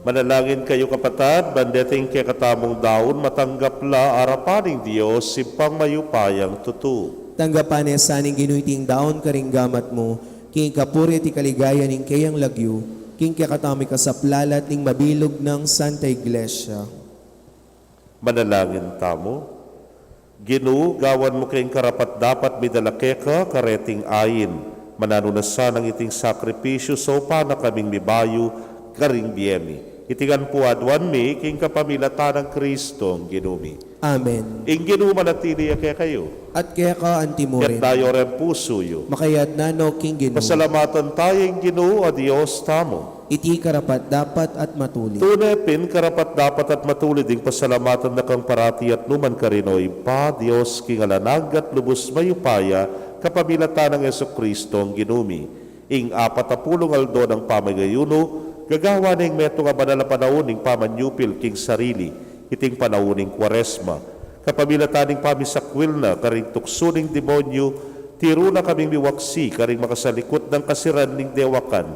Manalangin kayo kapatad, bandeting kay katamong daon, matanggap la arapaning Diyos, simpang mayupayang tutu. Tanggapan niya saning ginuiting daon karing gamat mo, king kapuri ti kaligaya ning kayang lagyo, king kakatami ka sa plalat ning mabilog ng Santa Iglesia. Manalangin tamo. Ginoo, gawan mo kayong karapat dapat midalake ka kareting ayin. Mananunasa ng iting sakripisyo so pa na kaming mibayo karing biyemi. Itigan po adwan mi, king kapamilata ng Kristo ang ginumi. Amen. Ing ginoo manatili kaya kayo. At kaya ka antimo Ket rin, tayo rin puso yo. makayat na no king Ginoo, Pasalamatan tayo ing ginoo a Diyos tamo. iti karapat dapat at matuli. Tunay pin karapat dapat at matulid ing pasalamatan na kang parati at numan karinoy pa Diyos king alanag at lubos mayupaya kapamilatan ng Yesu Kristo ang ginumi. Ing 40 aldo ng pamagayuno, gagawa ning meto nga banal na panahon ning pamanyupil king sarili, iting panahon ning kwaresma. Kapamilatan ning pamisakwil na karing tuksuning demonyo, tiro na kaming miwaksi karing makasalikot ng kasiran ning dewakan.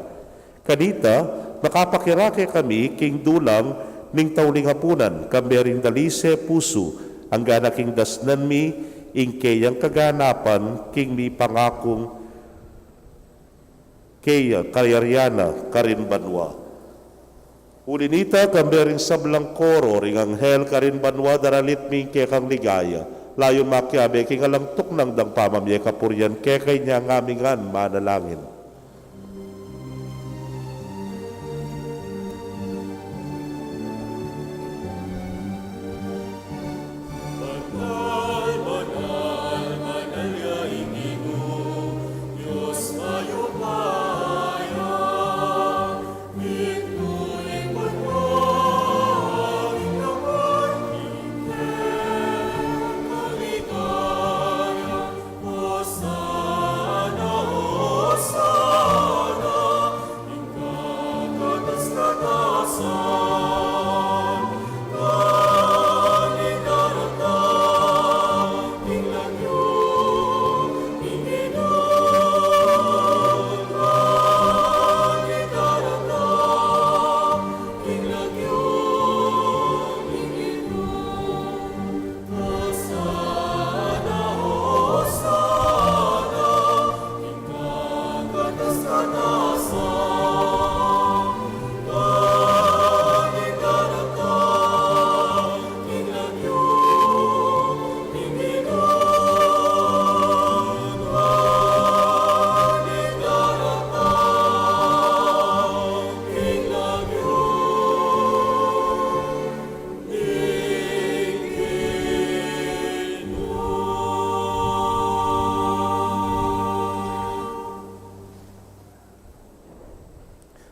Kanita, makapakirake kami king dulang ning tauling hapunan, kambering dalise puso, ang gana king dasnan mi, ing kayang kaganapan king mi pangakong kaya kayaryana karin banwa. Ulinita kambering sablang koro ring anghel karin banwa daralit mi kay kang ligaya. Layon makiabe king alang tuknang dang pamamye kapuryan kay kay niya ngamingan manalangin.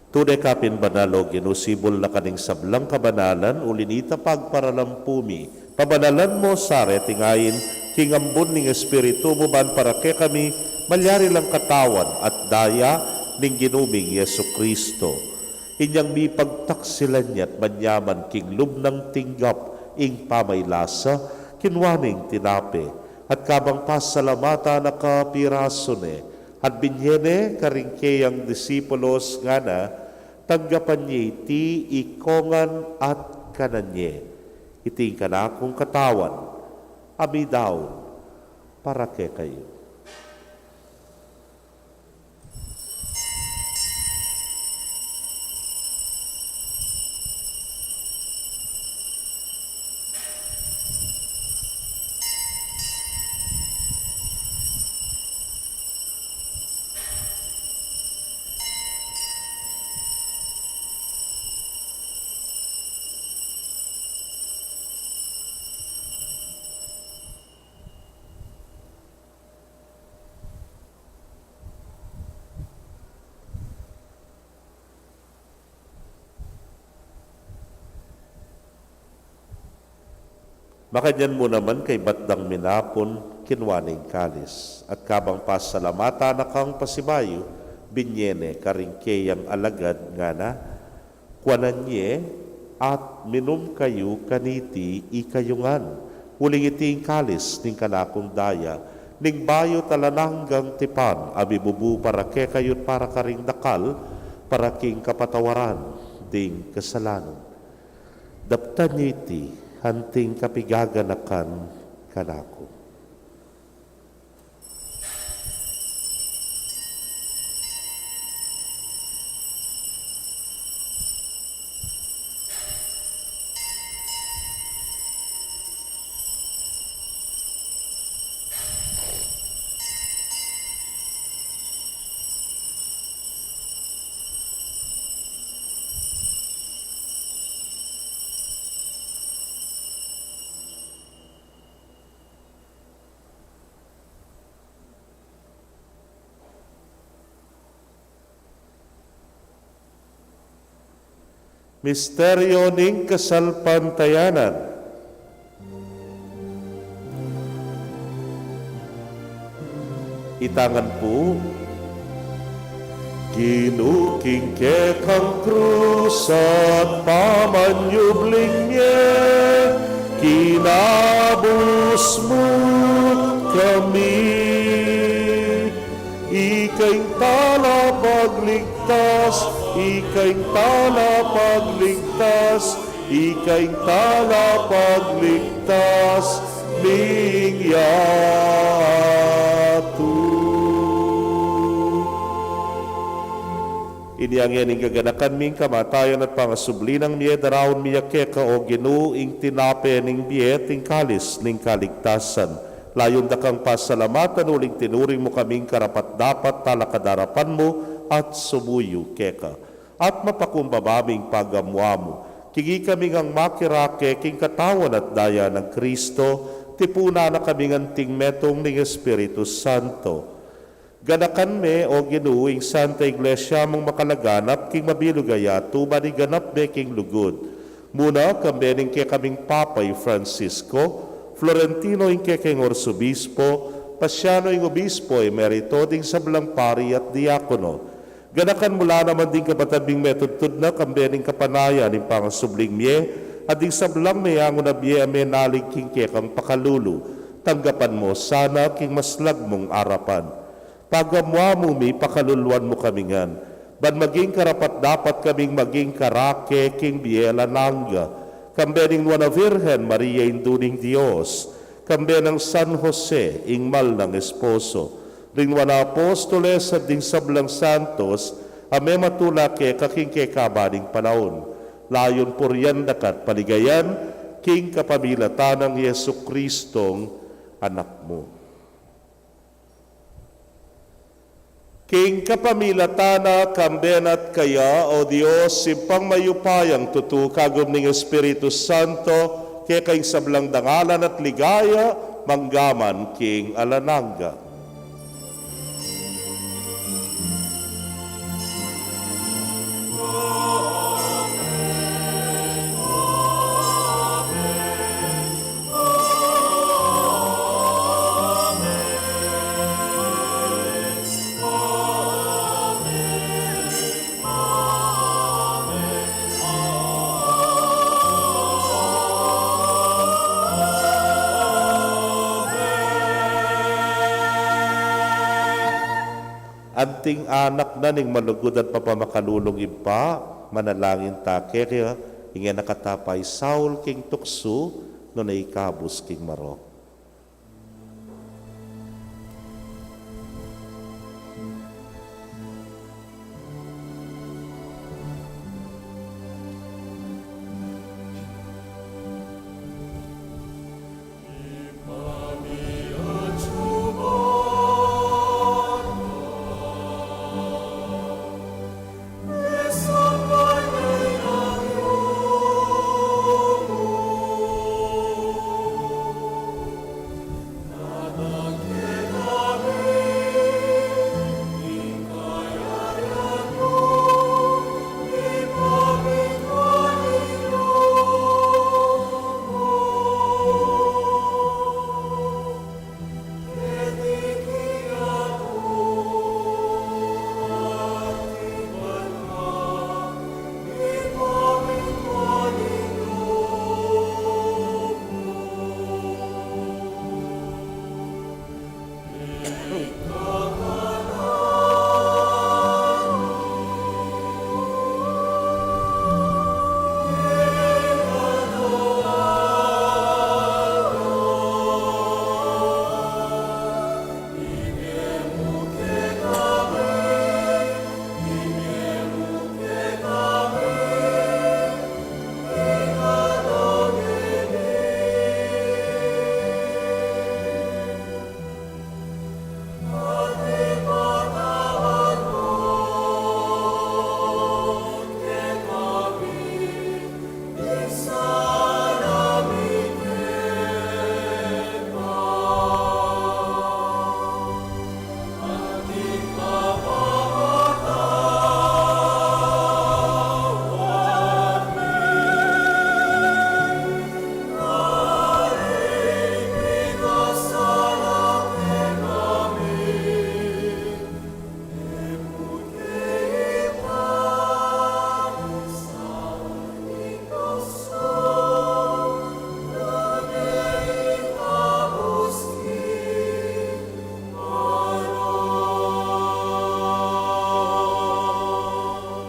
Tunay kapin banalo, ginusibol na kaning sablang kabanalan, ulinita pagparalampumi. Pabanalan mo, sare, tingayin, kingambon ning espiritu mo ban para kay kami, malyari lang katawan at daya ning ginuming Yesu Kristo. Inyang mi pagtaksilan niya at manyaman king lubnang tinggap, ing pamaylasa, kinwaning tinape, at kabang pasalamata na kapirasone, at binyene karingkeyang disipulos nga na, taggapan niya iti ikongan at kananye. Iti kanakong katawan, amidaw, para kay kayo. Makanyan mo naman kay batdang minapon, kinwaning kalis. At kabang pasalamata na kang pasibayo, binyene karingkeyang alagad nga na, kwananye at minum kayo kaniti ikayungan. Huling iting kalis ning kanakong daya, ning bayo talananggang tipan, abibubu para ke kayot para karing dakal, para king kapatawaran. ding kasalanan. Daptan niyo iti, hanting kapigaganakan kanako. Misteryo ning kasalpantayanan. Itangan po, ginukingke kang krus at pamanyubling niya, kinabus mo kami. Ika'y tala pagligtas, ika'y tala pagligtas, ika'y tala pagligtas, ning yato. Iniangyan ing gaganakan ming kamatayan at pangasubli ng miye darawon miya keka o Ginoo ing tinape ning biyet ing kalis ning kaligtasan. Layon da kang pasalamatan uling tinuring mo kaming karapat-dapat talakadarapan mo at sumuyo keka. At mapakumbabaming pagamwa mo. Kigi kaming ang makirake king katawan at daya ng Kristo, tipuna na kaming anting metong ng Espiritu Santo. Ganakan me o Ginoo ing Santa Iglesia mong makalaganap king mabilugaya tuba ni ganap me king lugod. Muna kambening ke kaming Papay Francisco, Florentino ing kekeng Orsobispo, Pasiano ing Obispo Emerito ding sablang pari at diakono. Ganakan mula naman din kabatabing metodtud na kambening kapanaya ning pangasubling miye, at ding sablang mayango na biye ame nalig king kekang pakalulu. Tanggapan mo sana king maslag mong arapan. Pagamwa mo mi pakaluluan mo kamingan. Ban maging karapat dapat kaming maging karake king biela nangga. Kambening Nuana Virgen Maria induning Dios, kambenang San Jose ingmal ng esposo, ring wana apostoles at ding sablang santos, ame matula ke kaking ke kabaning panahon. Layon puryan dakat paligayan, king kapamilatan ng Yesu Kristong anak mo. King kapamilatana kambenat kaya o Dios simpang mayupayang tutukagom ng Espiritu Santo kaya kay sablang dangalan at ligaya manggaman king alananga. Anting anak na ning malugod at papamakalulong iba, manalangin ta kaya ingay nakatapay Saul king tukso no naikabos king Marok.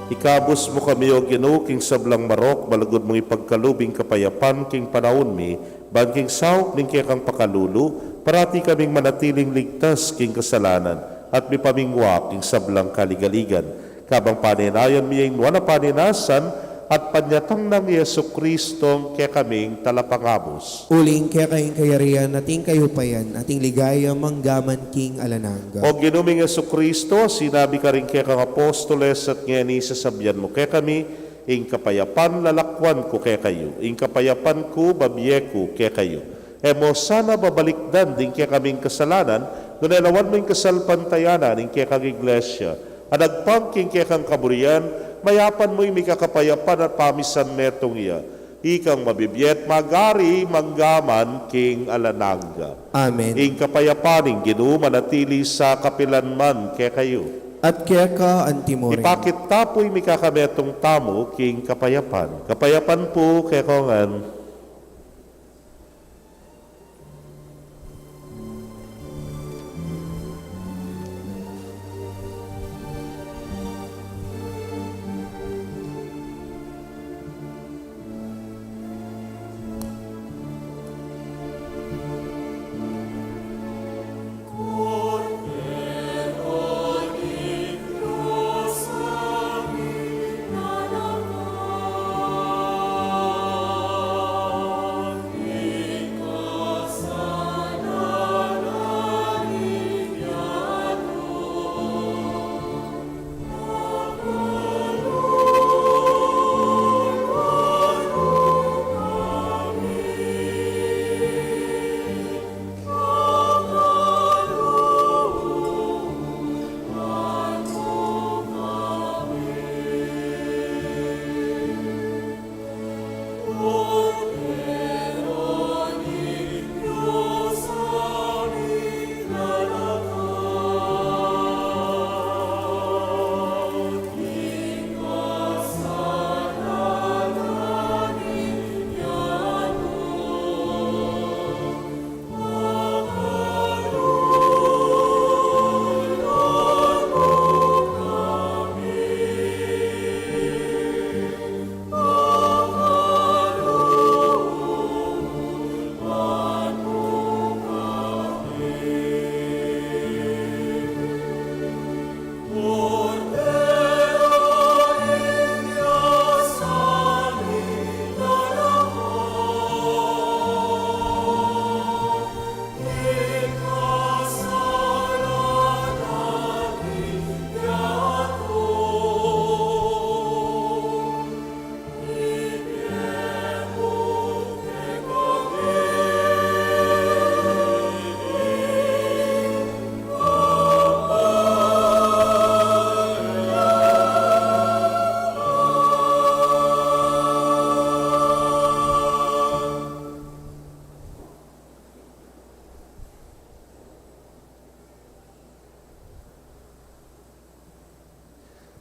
Ikabos mo kami o Ginoo king sablang marok, balagod mong ipagkalubing kapayapan king panahon mi, bangking sawp ning kang pakalulu, parati kaming manatiling ligtas king kasalanan, at mi pamingwa king sablang kaligaligan. Kabang paninayan mi yung wala paninasan, at panyatang ng Yesu Kristong kaya kaming talapangabos. Uling kaya kayong kayarian, ating kayupayan, ating ligaya manggaman king alananga. O ginuming Yesu Kristo, sinabi ka rin kaya kang apostoles at ngani sasabyan mo kaya kami, ing kapayapan lalakwan ko kaya kayo, ing kapayapan ko babyeku kaya kayo. Emo sana babalikdan din kaya kaming kasalanan, nunelawan mo yung kasalpantayanan, ing kaya kang iglesia, anagpangking kaya kang kaburian, mayapan mo'y may kakapayapan at pamisan metong iya. Ikang mabibiyet magari manggaman king alananga. Amen. Ing kapayapaning Ginoo manatili sa kapilanman kaya kayo. At kaya ka antimore. Ipakit tapoy may kakametong tamo king kapayapan. Kapayapan po kaya kongan.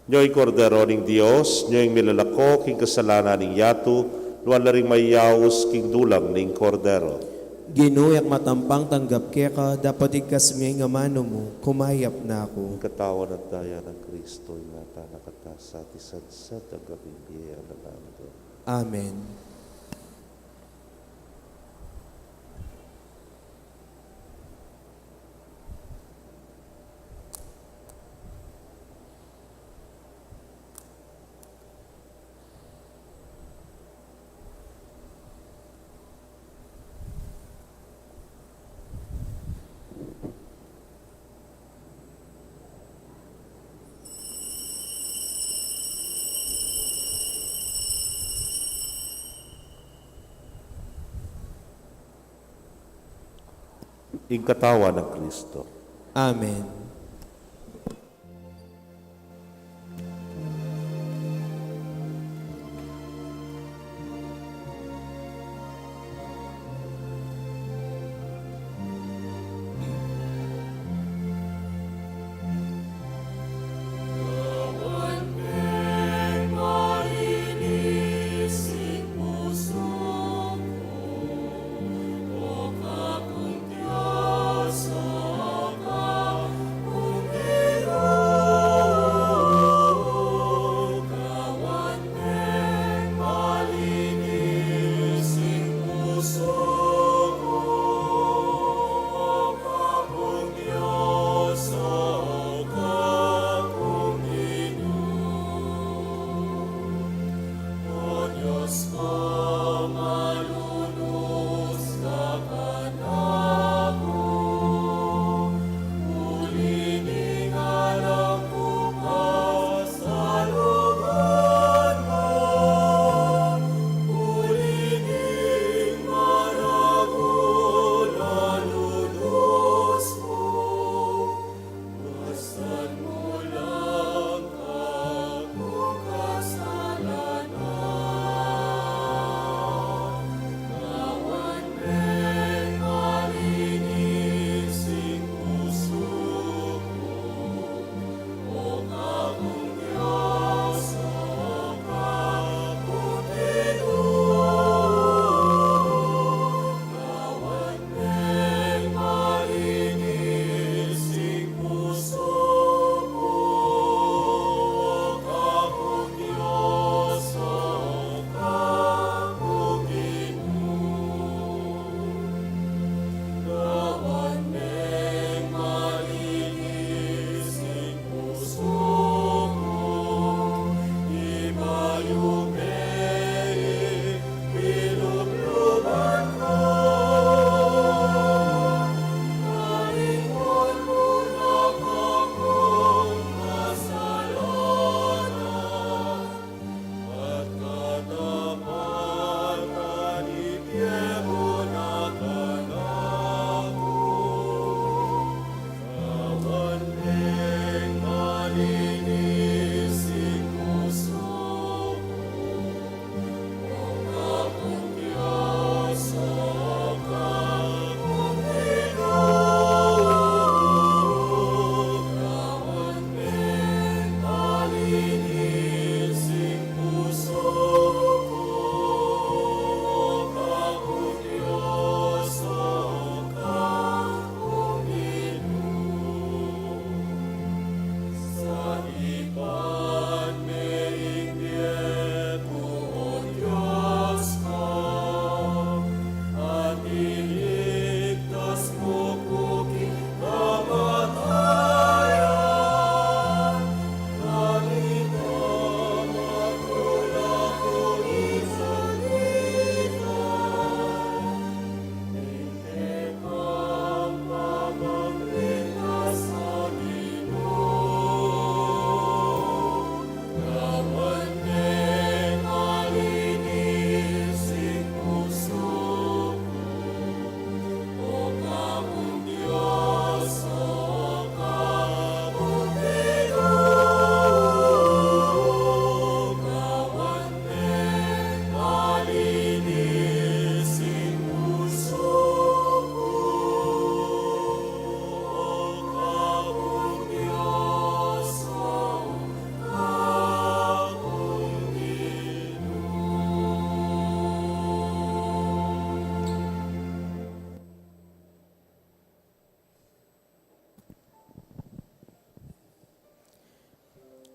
Nyo'y kordero ning Dios, nyo'y milalako king kasalanan ning yatu, luan na ring mayaos king dulang ning kordero. Ginuyak matampang tanggap kaya ka, dapat ikas may nga mano mo, kumayap na ako. Ang katawan at daya ng Kristo, ingata nakatasa, tisadsad ang gabing biya na lando. Amen. Ing katawan ng Kristo. Amen.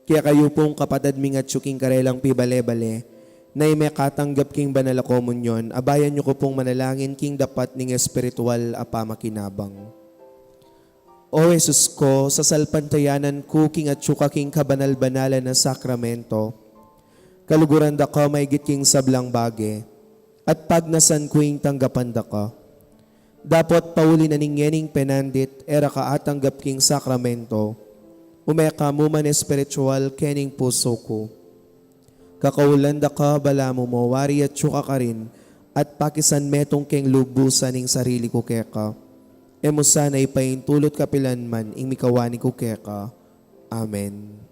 Kaya kayo pong kapatid ming at syuking karelang pibale-bale, na may katanggap king banal a komunyon, abayan nyo ko pong manalangin king dapat ning espiritual a pamakinabang. O Jesus ko, sa salpantayanan ko king at syuka king kabanal-banalan na sakramento, kaluguran da ko may king sablang bage, at pagnasan ko ing tanggapan da ko. Dapat pauli na ningyening penandit, era ka atanggap king sakramento, umeka mo man espiritual kening puso ko. Kakaulan da ka bala mo wari at syuka ka rin, at pakisan metong keng lubusan ning sarili ko keka. Emo sana ipaintulot kapilan man ing mikawani ko keka. Amen.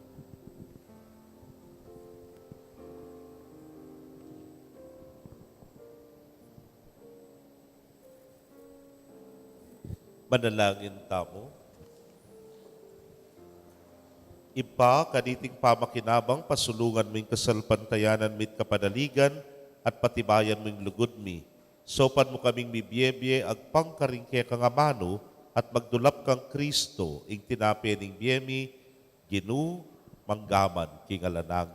Manalangin tamo. Ipa, kaniting pamakinabang, pasulungan mo yung kasalpantayanan mit kapadaligan at patibayan mo yung lugod mi. Sopan mo kaming mibyebye, agpangkaring kaya kang amano at magdulap kang Kristo, ing tinapi ning biyemi, ginu, manggaman, king alanag.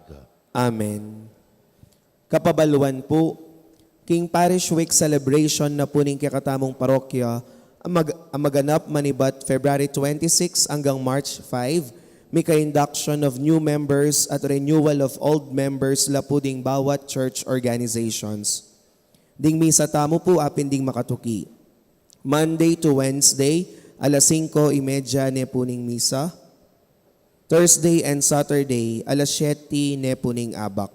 Amen. Kapabaluan po, King Parish Week celebration na po ning kakatamong parokya, ang maganap manibat February 26 hanggang March 5, may ka-induction of new members at renewal of old members la po ding bawat church organizations. Ding misa tamo po apin ding makatuki. Monday to Wednesday, alas 5:30 ne po ning misa. Thursday and Saturday, alas 7 ne po ning abak.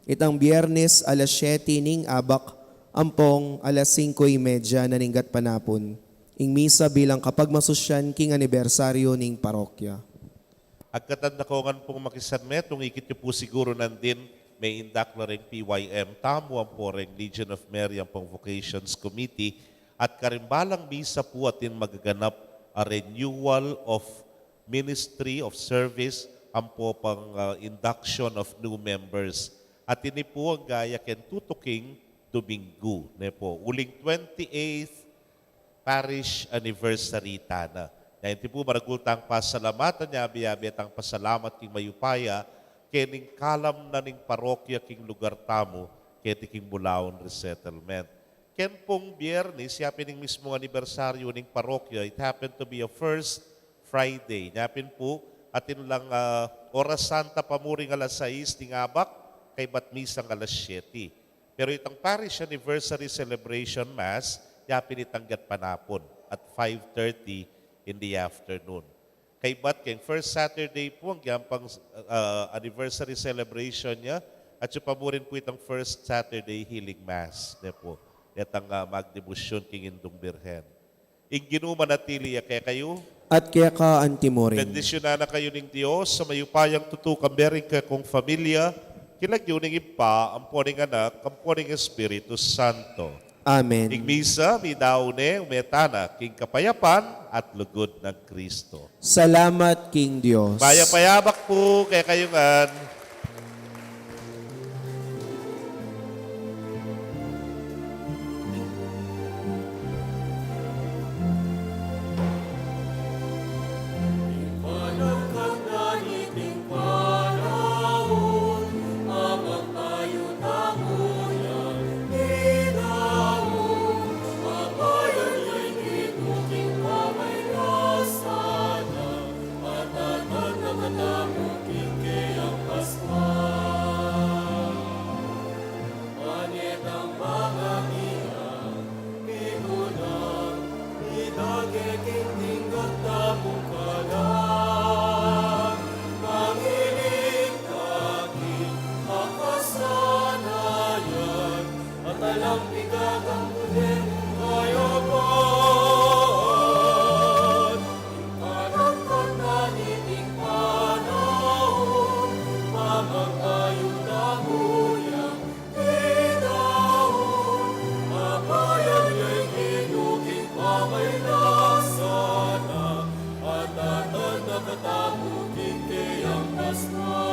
Itang Biyernes, alas 7 ning abak, ampong alas 5:30 na ninggat panapon. Ing misa bilang kapag masusyan king anibersaryo ning parokya. Agkatanda ko nga pong makisanmet, nung ikit nyo po siguro nandin, may indak na rin PYM, tamo ang po rin Legion of Mary ang pong Vocations Committee, at karimbalang misa po atin magaganap a renewal of ministry of service, ang po pang induction of new members. At ini po ang gaya ken tutuking Domingo. Ne po, uling 28th parish anniversary tana. Na hindi po maragultang pasalamatan niya, biyabi ang pasalamat king mayupaya, kening kalam na ning parokya king lugar tamo, keti king Bulaon Resettlement. Ken pong Biyernes, yapin ning mismong anibersaryo ning parokya, it happened to be a first Friday. Yapin po, atin lang oras santa pamuring alas 6 ning abak, kay batmisang alas 7. Pero itong parish anniversary celebration mass, yapin itanggat panapon at 5:30 in the afternoon. Kay bat kay first Saturday po ang pang anniversary celebration niya at yung pamurin po itong first Saturday healing mass. Ne po, itang magdebusyon king Indong Birhen. Ing ginumanatili kaya kayo, At kaya ka antimorin. bendisyonan na kayo ng Diyos sa mayupayang tutukang bering ka kong familia, kilagyuning ipa, ang poning anak, ang poning Espiritu Santo. Amen. Igmisa, midaune, umetana, king kapayapan at lugod ng Kristo. Salamat King Diyos. Payapayabak po kaya kayungan. Nakatabuting kayang pasma.